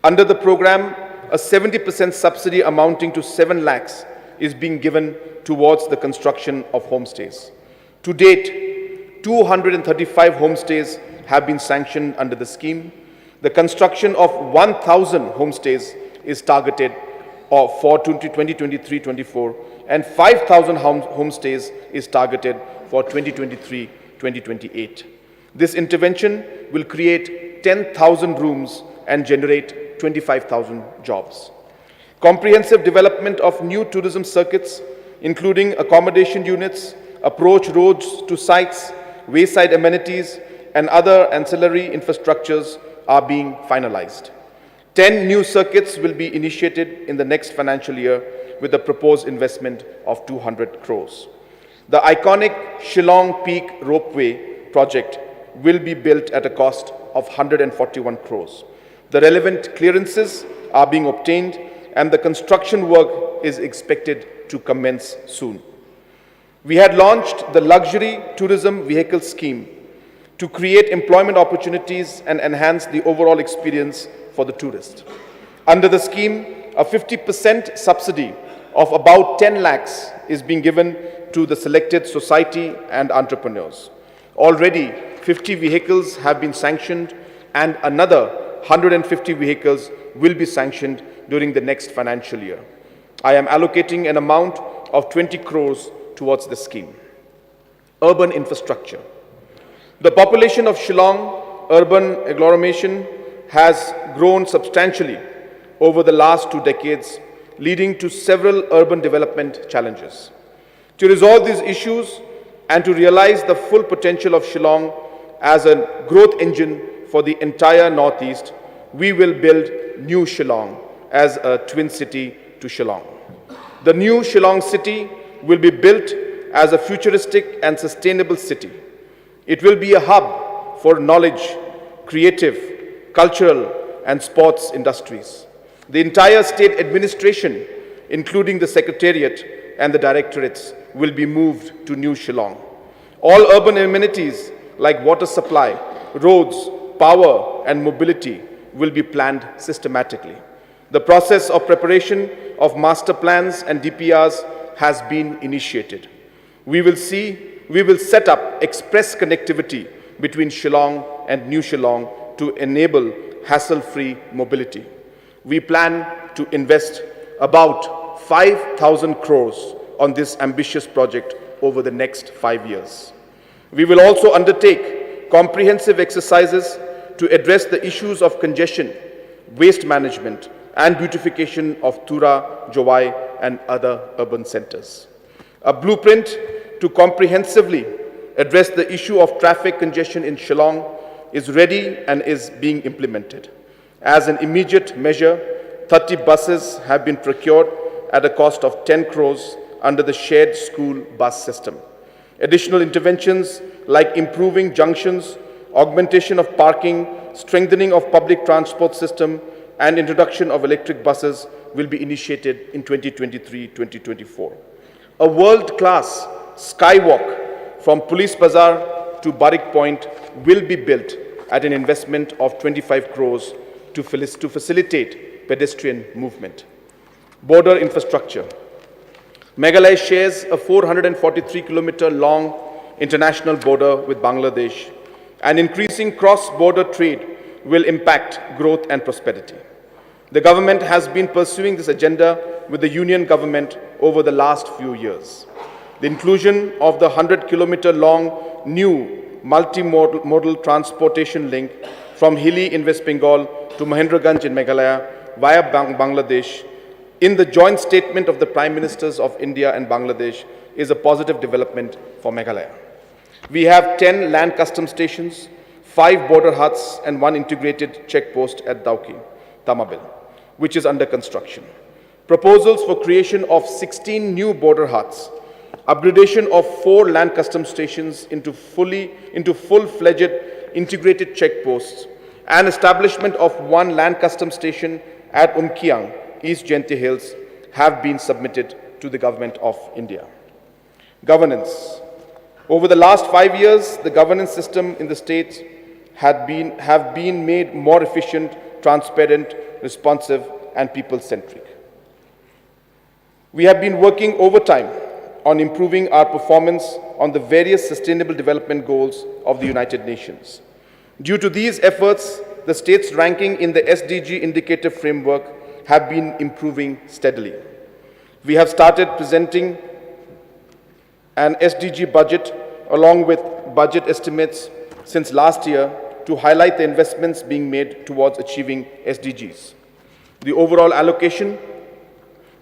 Under the program, a 70% subsidy amounting to 7 lakhs is being given towards the construction of homestays. To date, 235 homestays have been sanctioned under the scheme. The construction of 1,000 homestays is targeted for 2023-24, and 5,000 homestays is targeted for 2023-2028. This intervention will create 10,000 rooms and generate 25,000 jobs. Comprehensive development of new tourism circuits, including accommodation units, approach roads to sites, wayside amenities, and other ancillary infrastructures are being finalized. 10 new circuits will be initiated in the next financial year with a proposed investment of 200 crores. The iconic Shillong Peak Ropeway project will be built at a cost of 141 crores. The relevant clearances are being obtained and the construction work is expected to commence soon. We had launched the Luxury Tourism Vehicle Scheme to create employment opportunities and enhance the overall experience for the tourist. Under the scheme, a 50% subsidy of about 10 lakhs is being given to the selected society and entrepreneurs. Already, 50 vehicles have been sanctioned and another 150 vehicles will be sanctioned during the next financial year. I am allocating an amount of 20 crores towards the scheme. Urban infrastructure. The population of Shillong urban agglomeration has grown substantially over the last 2 decades, leading to several urban development challenges. To resolve these issues and to realize the full potential of Shillong as a growth engine for the entire Northeast, we will build New Shillong, as a twin city to Shillong. The new Shillong city will be built as a futuristic and sustainable city. It will be a hub for knowledge, creative, cultural, and sports industries. The entire state administration, including the secretariat and the directorates, will be moved to New Shillong. All urban amenities like water supply, roads, power, and mobility will be planned systematically. The process of preparation of master plans and DPRs has been initiated. We will set up express connectivity between Shillong and New Shillong to enable hassle-free mobility. We plan to invest about 5,000 crores on this ambitious project over the next 5 years. We will also undertake comprehensive exercises to address the issues of congestion, waste management, and beautification of Tura, Jowai, and other urban centers. A blueprint to comprehensively address the issue of traffic congestion in Shillong is ready and is being implemented. As an immediate measure, 30 buses have been procured at a cost of 10 crores under the shared school bus system. Additional interventions like improving junctions, augmentation of parking, strengthening of public transport system, and introduction of electric buses will be initiated in 2023-2024. A world-class skywalk from Police Bazaar to Barik Point will be built at an investment of 25 crores to facilitate pedestrian movement. Border infrastructure. Meghalaya shares a 443-kilometer long international border with Bangladesh, and increasing cross-border trade will impact growth and prosperity. The government has been pursuing this agenda with the union government over the last few years. The inclusion of the 100-kilometer long new multimodal transportation link from Hilli in West Bengal to Mahendraganj in Meghalaya via Bangladesh in the joint statement of the Prime Ministers of India and Bangladesh is a positive development for Meghalaya. We have 10 land custom stations, 5 border huts, and 1 integrated checkpost at Dauki, Tamabil, which is under construction. Proposals for creation of 16 new border huts, upgradation of 4 land custom stations into full-fledged integrated checkposts, and establishment of 1 land custom station at Umkiang, East Jaintia Hills, have been submitted to the Government of India. Governance. Over the last 5 years, the governance system in the states have been made more efficient, transparent, responsive, and people-centric. We have been working overtime on improving our performance on the various sustainable development goals of the United Nations. Due to these efforts, the state's ranking in the SDG indicator framework have been improving steadily. We have started presenting an SDG budget along with budget estimates since last year to highlight the investments being made towards achieving SDGs. The overall allocation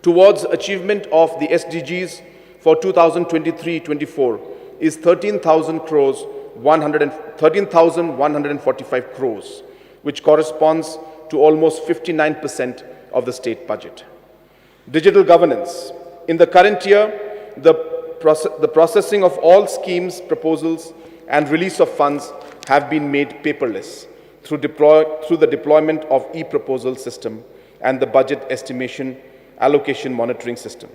towards achievement of the SDGs for 2023-24 is 13,145 crores, which corresponds to almost 59% of the state budget. Digital governance. In the current year, the processing of all schemes, proposals, and release of funds have been made paperless through the deployment of e-proposal system and the budget estimation allocation monitoring system.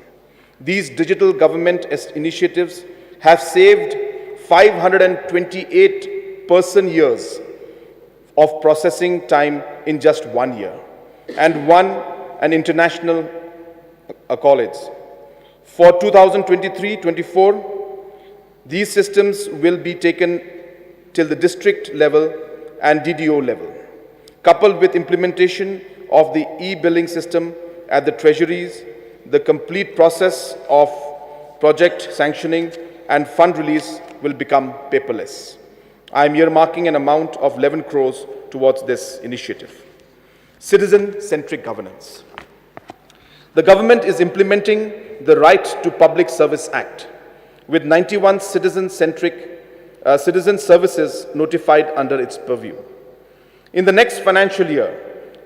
These digital government initiatives have saved 528 person-years of processing time in just 1 year and won an international accolades. For 2023-24, these systems will be taken till the district level and DDO level, coupled with implementation of the e-billing system at the treasuries. The complete process of project sanctioning and fund release will become paperless. I am earmarking an amount of 11 crores towards this initiative. Citizen-centric governance. The government is implementing the Right to Public Service Act with 91 citizen services notified under its purview. In the next financial year,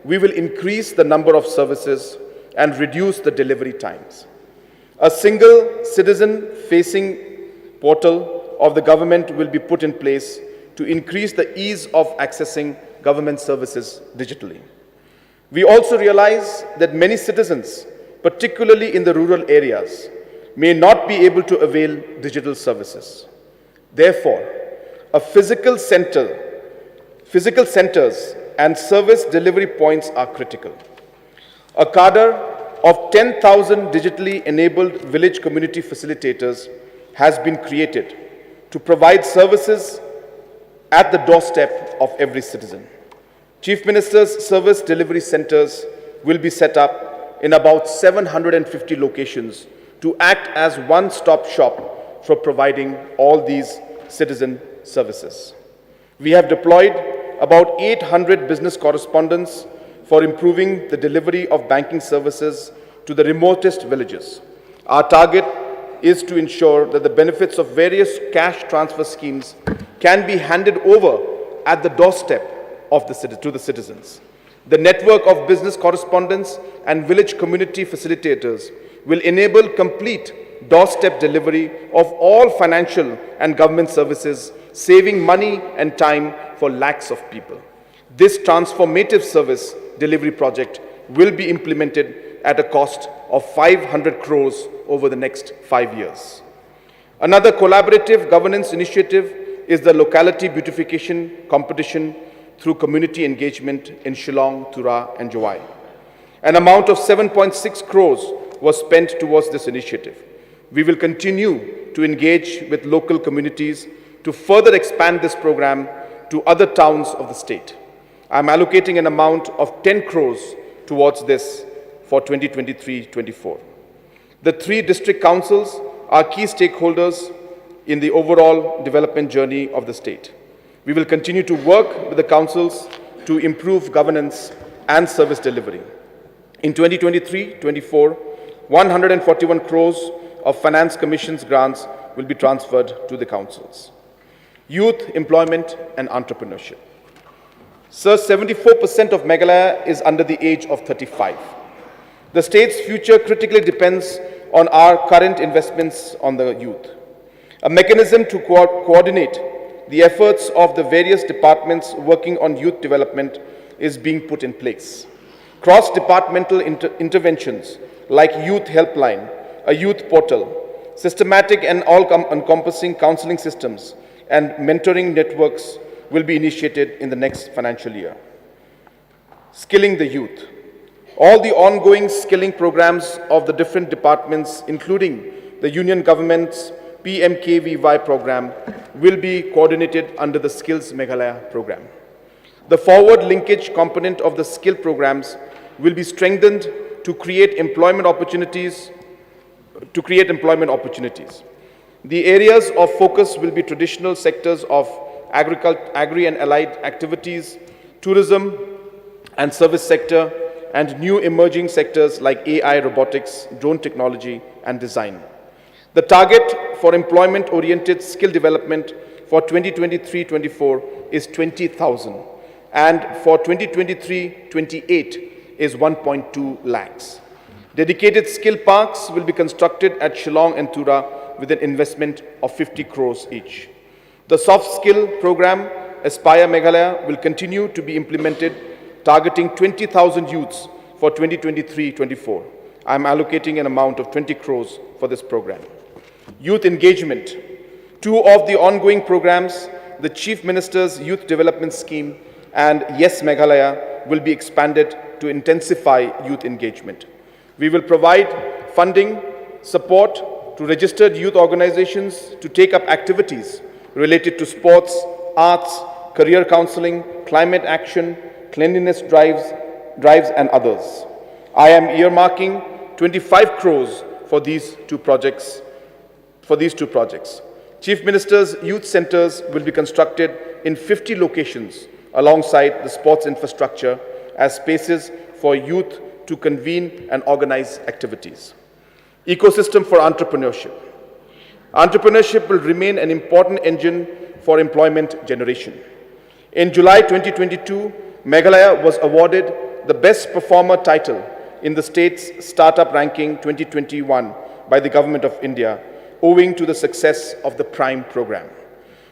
we will increase the number of services and reduce the delivery times. A single citizen-facing portal of the government will be put in place to increase the ease of accessing government services digitally. We also realize that many citizens, particularly in the rural areas, may not be able to avail digital services. Therefore, a physical centers and service delivery points are critical. A cadre of 10,000 digitally enabled village community facilitators has been created to provide services at the doorstep of every citizen. Chief Minister's service delivery centers will be set up in about 750 locations to act as one-stop shop for providing all these citizen services. We have deployed about 800 business correspondents for improving the delivery of banking services to the remotest villages. Our target is to ensure that the benefits of various cash transfer schemes can be handed over at the doorstep to the citizens. The network of business correspondents and village community facilitators will enable complete doorstep delivery of all financial and government services, saving money and time for lakhs of people. This transformative service delivery project will be implemented at a cost of 500 crores over the next 5 years. Another collaborative governance initiative is the locality beautification competition through community engagement in Shillong, Tura and Jowai. An amount of 7.6 crores was spent towards this initiative. We will continue to engage with local communities to further expand this program to other towns of the state. I am allocating an amount of 10 crores towards this for 2023-24. The 3 district councils are key stakeholders in the overall development journey of the state. We will continue to work with the councils to improve governance and service delivery. In 2023-24, 141 crores of Finance Commission's grants will be transferred to the councils. Youth employment and entrepreneurship. Sir, 74% of Meghalaya is under the age of 35. The state's future critically depends on our current investments on the youth. A mechanism to coordinate the efforts of the various departments working on youth development is being put in place. Cross-departmental interventions like Youth Helpline, a youth portal, systematic and all-encompassing counseling systems, and mentoring networks will be initiated in the next financial year. Skilling the youth. All the ongoing skilling programs of the different departments, including the Union Government's PMKVY program, will be coordinated under the Skills Meghalaya program. The forward linkage component of the skill programs will be strengthened to create employment opportunities. The areas of focus will be traditional sectors of agri and allied activities, tourism and service sector, and new emerging sectors like AI, robotics, drone technology, and design. The target for employment-oriented skill development for 2023-24 is 20,000, and for 2023-28 is 1.2 lakhs. Dedicated skill parks will be constructed at Shillong and Tura with an investment of 50 crores each. The soft skill program, Aspire Meghalaya, will continue to be implemented, targeting 20,000 youths for 2023-24. I am allocating an amount of 20 crores for this program. Youth engagement. 2 of the ongoing programs, the Chief Minister's Youth Development Scheme and Yes Meghalaya, will be expanded to intensify youth engagement. We will provide funding, support to registered youth organizations to take up activities related to sports, arts, career counseling, climate action, cleanliness drives and others. I am earmarking 25 crores for these two projects. Chief Minister's youth centers will be constructed in 50 locations alongside the sports infrastructure as spaces for youth to convene and organize activities. Ecosystem for entrepreneurship. Entrepreneurship will remain an important engine for employment generation. In July 2022, Meghalaya was awarded the Best Performer title in the state's Startup Ranking 2021 by the Government of India, owing to the success of the Prime program.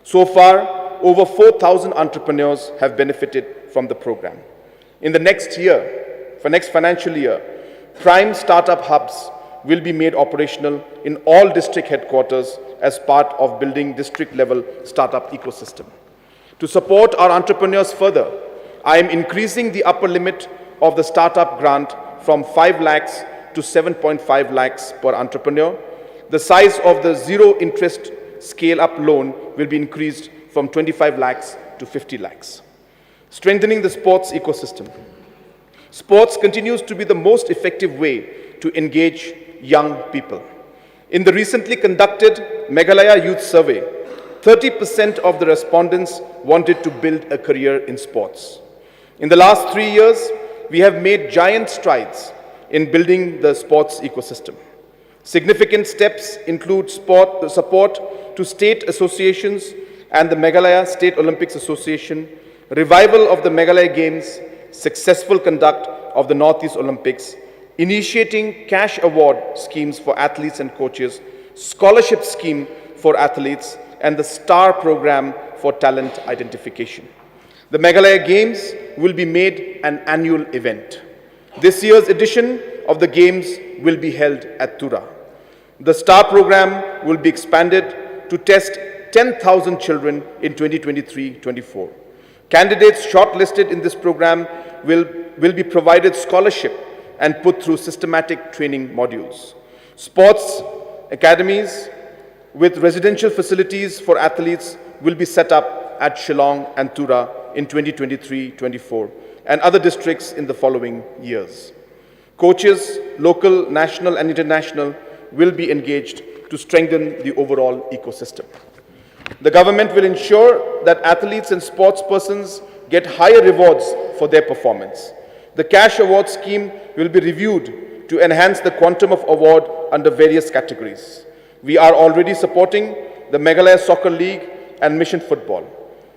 So far, over 4,000 entrepreneurs have benefited from the program. In the next financial year, Prime Startup Hubs will be made operational in all district headquarters as part of building district-level startup ecosystem. To support our entrepreneurs further, I am increasing the upper limit of the startup grant from 5 lakhs to 7.5 lakhs per entrepreneur. The size of the zero-interest scale-up loan will be increased from 25 lakhs to 50 lakhs. Strengthening the sports ecosystem. Sports continues to be the most effective way to engage young people. In the recently conducted Meghalaya Youth Survey, 30% of the respondents wanted to build a career in sports. In the last 3 years, we have made giant strides in building the sports ecosystem. Significant steps include support to state associations and the Meghalaya State Olympics Association, revival of the Meghalaya Games, successful conduct of the Northeast Olympics, initiating cash award schemes for athletes and coaches, scholarship scheme for athletes, and the STAR program for talent identification. The Meghalaya Games will be made an annual event. This year's edition of the Games will be held at Tura. The STAR program will be expanded to test 10,000 children in 2023-24. Candidates shortlisted in this program will be provided scholarship and put through systematic training modules. Sports academies with residential facilities for athletes will be set up at Shillong and Tura in 2023-24 and other districts in the following years. Coaches, local, national and international, will be engaged to strengthen the overall ecosystem. The government will ensure that athletes and sports persons get higher rewards for their performance. The cash award scheme will be reviewed to enhance the quantum of award under various categories. We are already supporting the Meghalaya Soccer League and Mission Football.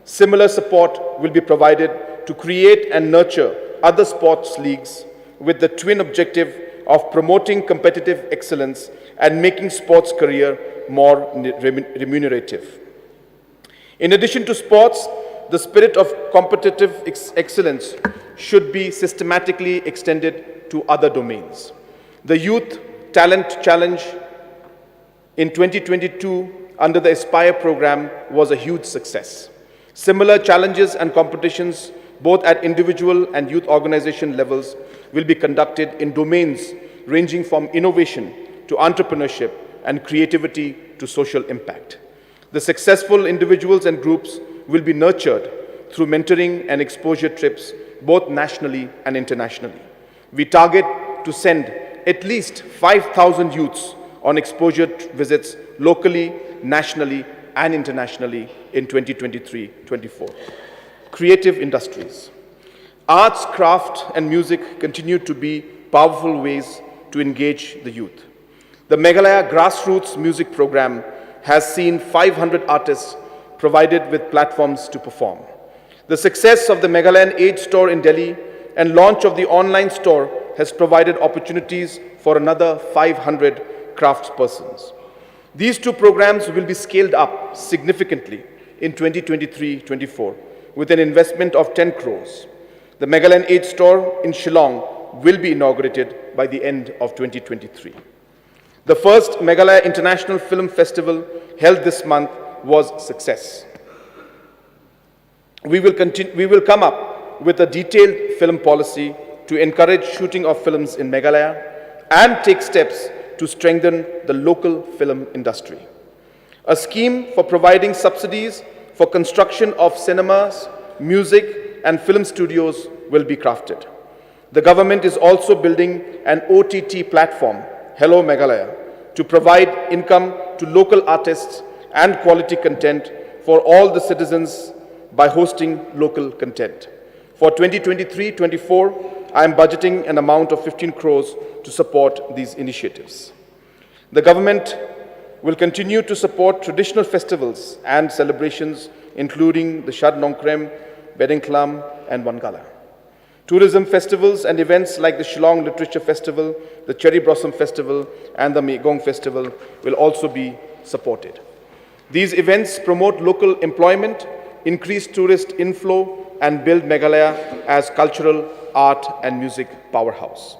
Similar support will be provided to create and nurture other sports leagues with the twin objective of promoting competitive excellence and making sports career more remunerative. In addition to sports, the spirit of competitive excellence should be systematically extended to other domains. The Youth Talent Challenge in 2022 under the Aspire program was a huge success. Similar challenges and competitions both at individual and youth organization levels will be conducted in domains ranging from innovation to entrepreneurship and creativity to social impact. The successful individuals and groups will be nurtured through mentoring and exposure trips both nationally and internationally. We target to send at least 5,000 youths on exposure visits locally, nationally and internationally in 2023-24. Creative industries. Arts, craft and music continue to be powerful ways to engage the youth. The Meghalaya Grassroots Music Program has seen 500 artists provided with platforms to perform. The success of the Meghalayan Age Store in Delhi and launch of the online store has provided opportunities for another 500 craftspersons. These two programs will be scaled up significantly in 2023-24 with an investment of 10 crores. The Meghalayan Age Store in Shillong will be inaugurated by the end of 2023. The first Meghalaya International Film Festival held this month was a success. We will come up with a detailed film policy to encourage shooting of films in Meghalaya and take steps to strengthen the local film industry. A scheme for providing subsidies for construction of cinemas, music and film studios will be crafted. The government is also building an OTT platform, Hello Meghalaya, to provide income to local artists and quality content for all the citizens by hosting local content. For 2023-24, I am budgeting an amount of 15 crores to support these initiatives. The government will continue to support traditional festivals and celebrations, including the Shad Nongkrem, Bedengklam, and Wangala. Tourism festivals and events like the Shillong Literature Festival, the Cherry Blossom Festival, and the Meghalaya Festival will also be supported. These events promote local employment, increase tourist inflow, and build Meghalaya as cultural, art, and music powerhouse.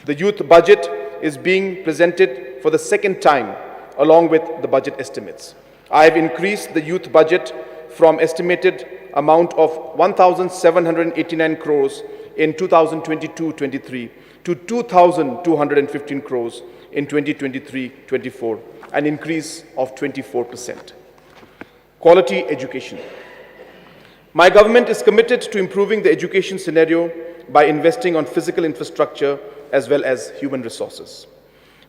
The youth budget is being presented for the second time along with the budget estimates. I have increased the youth budget from estimated amount of 1,789 crores in 2022-23 to 2,215 crores in 2023-24, an increase of 24%. Quality education. My government is committed to improving the education scenario by investing on physical infrastructure as well as human resources.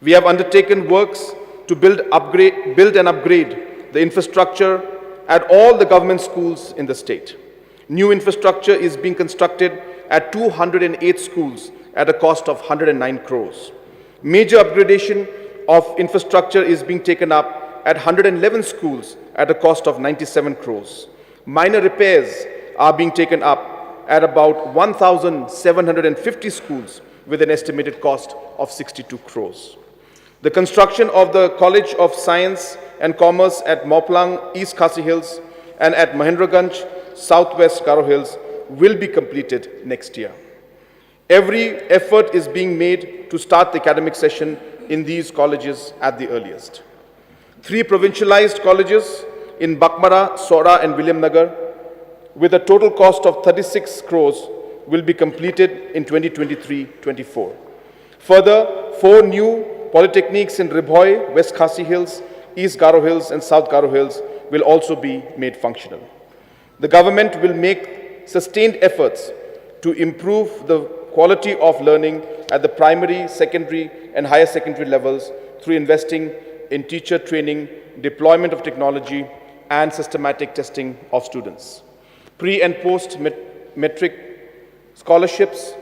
We have undertaken works to build and upgrade the infrastructure at all the government schools in the state. New infrastructure is being constructed at 208 schools at a cost of 109 crores. Major upgradation of infrastructure is being taken up at 111 schools at a cost of 97 crores. Minor repairs are being taken up at about 1,750 schools with an estimated cost of 62 crores. The construction of the College of Science and Commerce at Moplang, East Khasi Hills, and at Mahendraganj, Southwest Garo Hills will be completed next year. Every effort is being made to start the academic session in these colleges at the earliest. 3 provincialized colleges in Bakmara, Sora, and Williamnagar, with a total cost of 36 crores, will be completed in 2023-24. Further, 4 new polytechnics in Ribhoi, West Khasi Hills, East Garo Hills, and South Garo Hills will also be made functional. The government will make sustained efforts to improve the quality of learning at the primary, secondary, and higher secondary levels through investing in teacher training, deployment of technology, and systematic testing of students. Pre- and post-metric scholarships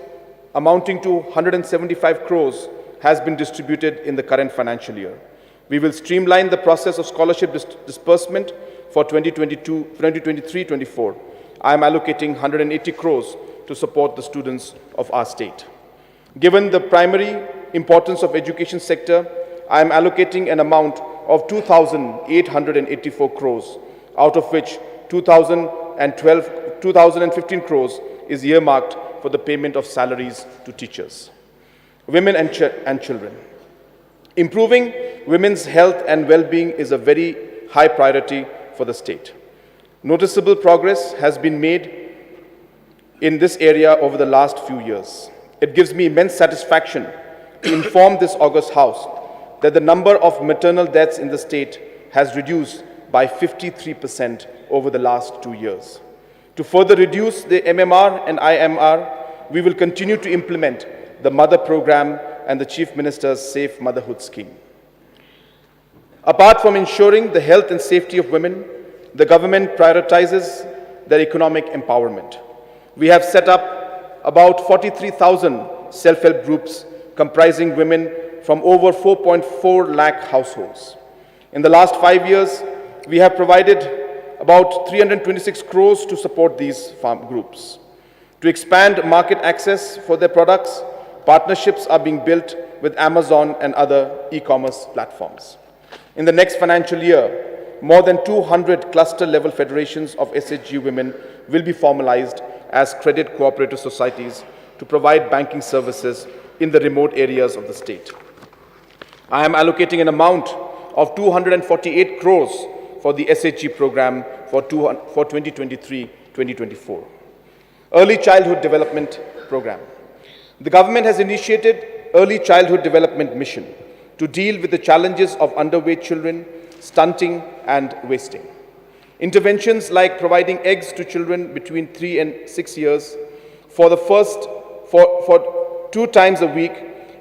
amounting to 175 crores has been distributed in the current financial year. We will streamline the process of scholarship disbursement for 2023-24. I am allocating 180 crores to support the students of our state. Given the primary importance of education sector, I am allocating an amount of 2,884 crores, out of which 2,015 crores is earmarked for the payment of salaries to teachers. Women and children. Improving women's health and well-being is a very high priority for the state. Noticeable progress has been made in this area over the last few years. It gives me immense satisfaction to inform this august House that the number of maternal deaths in the state has reduced by 53% over the last 2 years. To further reduce the MMR and IMR, we will continue to implement the Mother Program and the Chief Minister's Safe Motherhood Scheme. Apart from ensuring the health and safety of women, the government prioritizes their economic empowerment. We have set up about 43,000 self-help groups comprising women from over 4.4 lakh households. In the last 5 years, we have provided about 326 crores to support these farm groups. To expand market access for their products, partnerships are being built with Amazon and other e-commerce platforms. In the next financial year, more than 200 cluster-level federations of SHG women will be formalized as credit cooperative societies to provide banking services in the remote areas of the state. I am allocating an amount of 248 crores for the SHG program for 2023-2024. Early Childhood Development Program. The government has initiated Early Childhood Development Mission to deal with the challenges of underweight children, stunting, and wasting. Interventions like providing eggs to children between 3 and 6 years for 2 times a week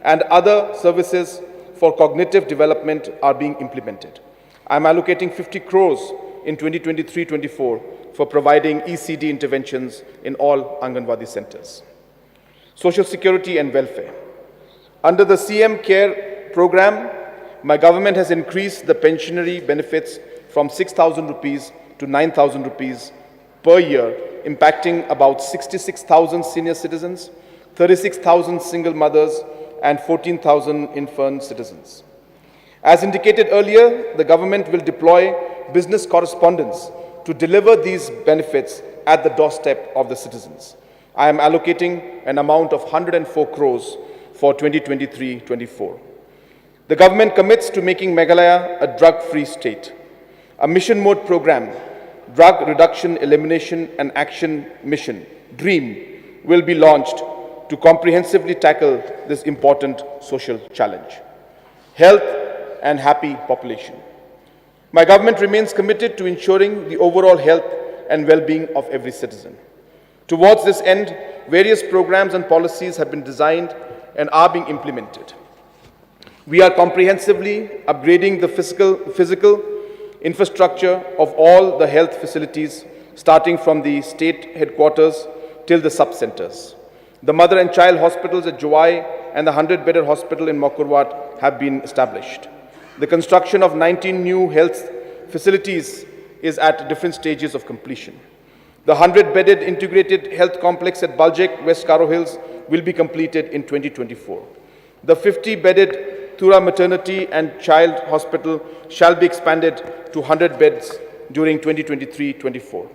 and other services for cognitive development are being implemented. I am allocating 50 crores in 2023-24 for providing ECD interventions in all Anganwadi centers. Social Security and Welfare. Under the CM Care program, my government has increased the pensionary benefits from 6,000 rupees to 9,000 rupees per year impacting about 66,000 senior citizens, 36,000 single mothers, and 14,000 infant citizens. As indicated earlier, the government will deploy business correspondents to deliver these benefits at the doorstep of the citizens. I am allocating an amount of 104 crores for 2023-24. The government commits to making Meghalaya a drug-free state. A mission mode program, Drug Reduction, Elimination and Action Mission, DREAM, will be launched to comprehensively tackle this important social challenge. Health and happy population. My government remains committed to ensuring the overall health and well-being of every citizen. Towards this end, various programs and policies have been designed and are being implemented. We are comprehensively upgrading the physical infrastructure of all the health facilities, starting from the state headquarters till the sub-centers. The mother and child hospitals at Jowai and the 100-bedded hospital in Mokurwat have been established. The construction of 19 new health facilities is at different stages of completion. The 100-bedded integrated health complex at Baljek, West Karo Hills will be completed in 2024. The 50-bedded Thura Maternity and Child Hospital shall be expanded to 100 beds during 2023-24.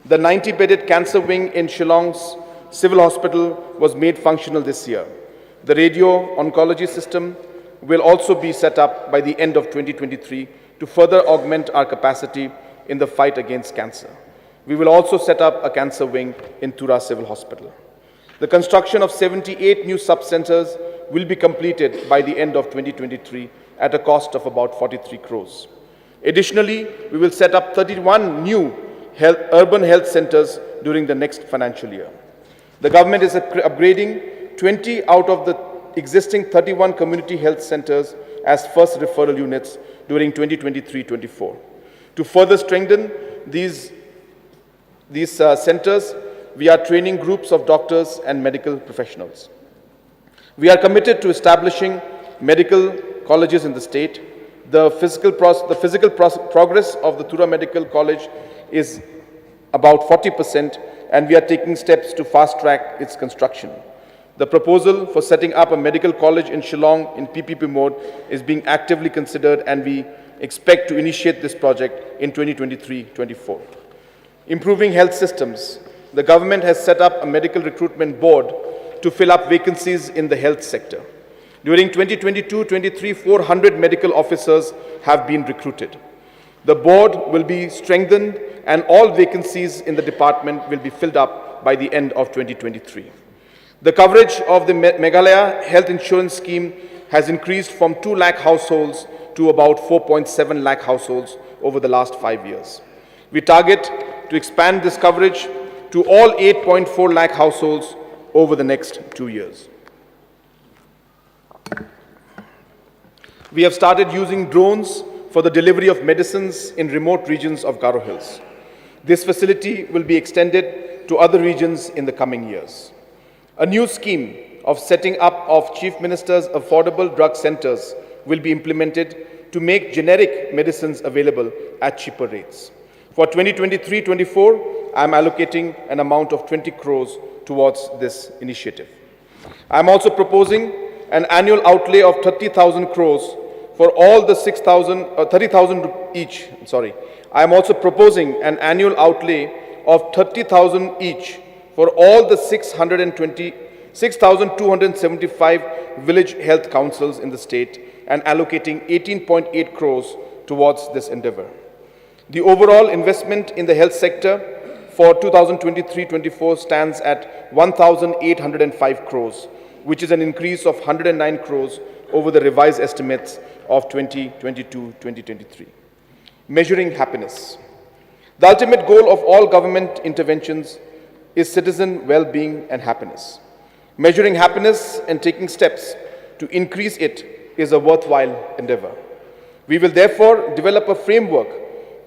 The 90-bedded cancer wing in Shillong's Civil Hospital was made functional this year. The radio oncology system will also be set up by the end of 2023 to further augment our capacity in the fight against cancer. We will also set up a cancer wing in Thura Civil Hospital. The construction of 78 new sub-centers will be completed by the end of 2023 at a cost of about 43 crores. Additionally, we will set up 31 new urban health centers during the next financial year. The government is upgrading 20 out of the existing 31 community health centers as first referral units during 2023-24. To further strengthen these centers, we are training groups of doctors and medical professionals. We are committed to establishing medical colleges in the state. The physical progress of the Thura Medical College is about 40%, and we are taking steps to fast-track its construction. The proposal for setting up a medical college in Shillong in PPP mode is being actively considered, and we expect to initiate this project in 2023-24. Improving health systems. The government has set up a medical recruitment board to fill up vacancies in the health sector. During 2022-23, 400 medical officers have been recruited. The board will be strengthened and all vacancies in the department will be filled up by the end of 2023. The coverage of the Meghalaya health insurance scheme has increased from 2 lakh households to about 4.7 lakh households over the last 5 years. We target to expand this coverage to all 8.4 lakh households over the next 2 years. We have started using drones for the delivery of medicines in remote regions of Karo Hills. This facility will be extended to other regions in the coming years. A new scheme of setting up of Chief Minister's affordable drug centers will be implemented to make generic medicines available at cheaper rates. For 2023-24, I am allocating an amount of 20 crores towards this initiative. I am also proposing an annual outlay of 30,000 crores for all the 30,000 each. I am also proposing an annual outlay of 30,000 each for all the 6,275 village health councils in the state and allocating 18.8 crores towards this endeavor. The overall investment in the health sector for 2023-24 stands at 1,805 crores, which is an increase of 109 crores over the revised estimates of 2022-2023. Measuring happiness. The ultimate goal of all government interventions is citizen well-being and happiness. Measuring happiness and taking steps to increase it is a worthwhile endeavor. We will therefore develop a framework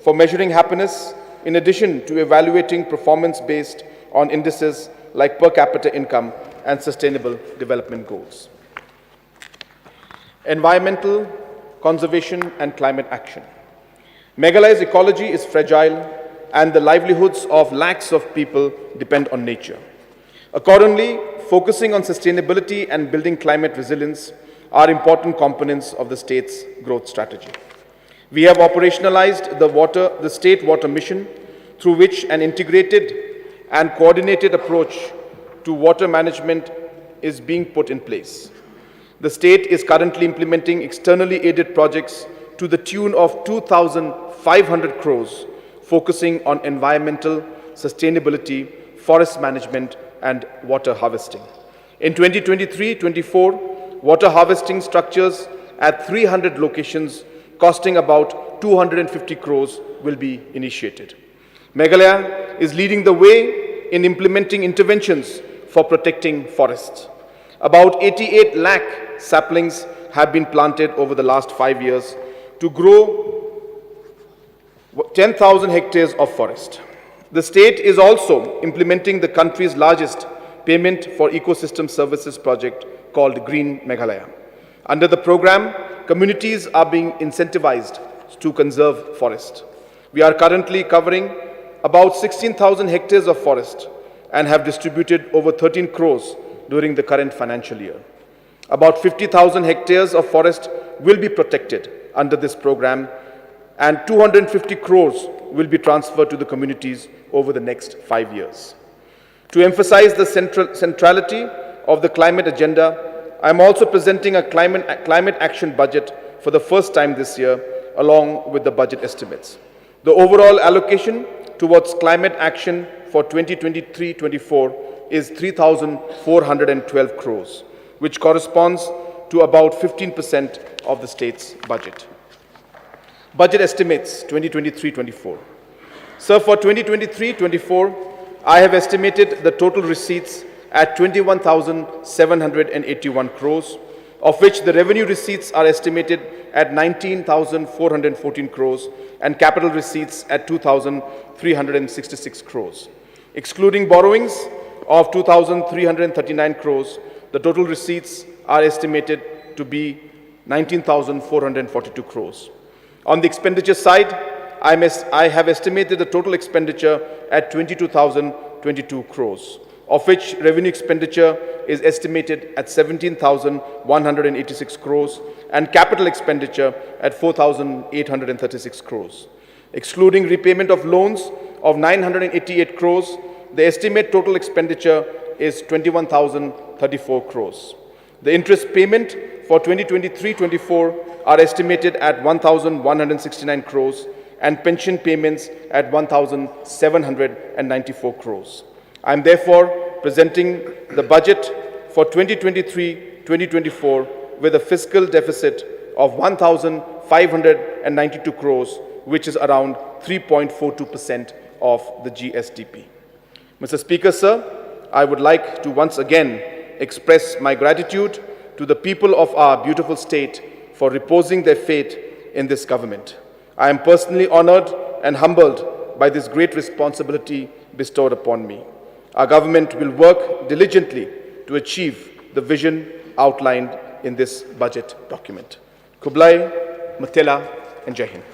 for measuring happiness in addition to evaluating performance based on indices like per capita income and sustainable development goals. Environmental, conservation and climate action. Meghalaya's ecology is fragile and the livelihoods of lakhs of people depend on nature. Accordingly, focusing on sustainability and building climate resilience are important components of the state's growth strategy. We have operationalized the state water mission, through which an integrated and coordinated approach to water management is being put in place. The state is currently implementing externally aided projects to the tune of 2,500 crores, focusing on environmental sustainability, forest management, and water harvesting. In 2023-24, water harvesting structures at 300 locations costing about 250 crores will be initiated. Meghalaya is leading the way in implementing interventions for protecting forests. About 88 lakh saplings have been planted over the last 5 years to grow 10,000 hectares of forest. The state is also implementing the country's largest payment for ecosystem services project called Green Meghalaya. Under the program, communities are being incentivized to conserve forest. We are currently covering about 16,000 hectares of forest and have distributed over 13 crores during the current financial year. About 50,000 hectares of forest will be protected under this program, and 250 crores will be transferred to the communities over the next 5 years. To emphasize the centrality of the climate agenda, I am also presenting a climate action budget for the first time this year, along with the budget estimates. The overall allocation towards climate action for 2023-24 is 3,412 crores, which corresponds to about 15% of the state's budget. Budget estimates 2023-24. Sir, for 2023-24, I have estimated the total receipts at 21,781 crores, of which the revenue receipts are estimated at 19,414 crores and capital receipts at 2,366 crores. Excluding borrowings of 2,339 crores, the total receipts are estimated to be 19,442 crores. On the expenditure side, I have estimated the total expenditure at 22,022 crores, of which revenue expenditure is estimated at 17,186 crores and capital expenditure at 4,836 crores. Excluding repayment of loans of 988 crores, the estimate total expenditure is 21,034 crores. The interest payment for 2023-24 are estimated at 1,169 crores and pension payments at 1,794 crores. I am therefore presenting the budget for 2023-2024 with a fiscal deficit of 1,592 crores, which is around 3.42% of the GSDP. Mr. Speaker, sir, I would like to once again express my gratitude to the people of our beautiful state for reposing their faith in this government. I am personally honored and humbled by this great responsibility bestowed upon me. Our government will work diligently to achieve the vision outlined in this budget document. Kublai, Matela, and Jai Hind.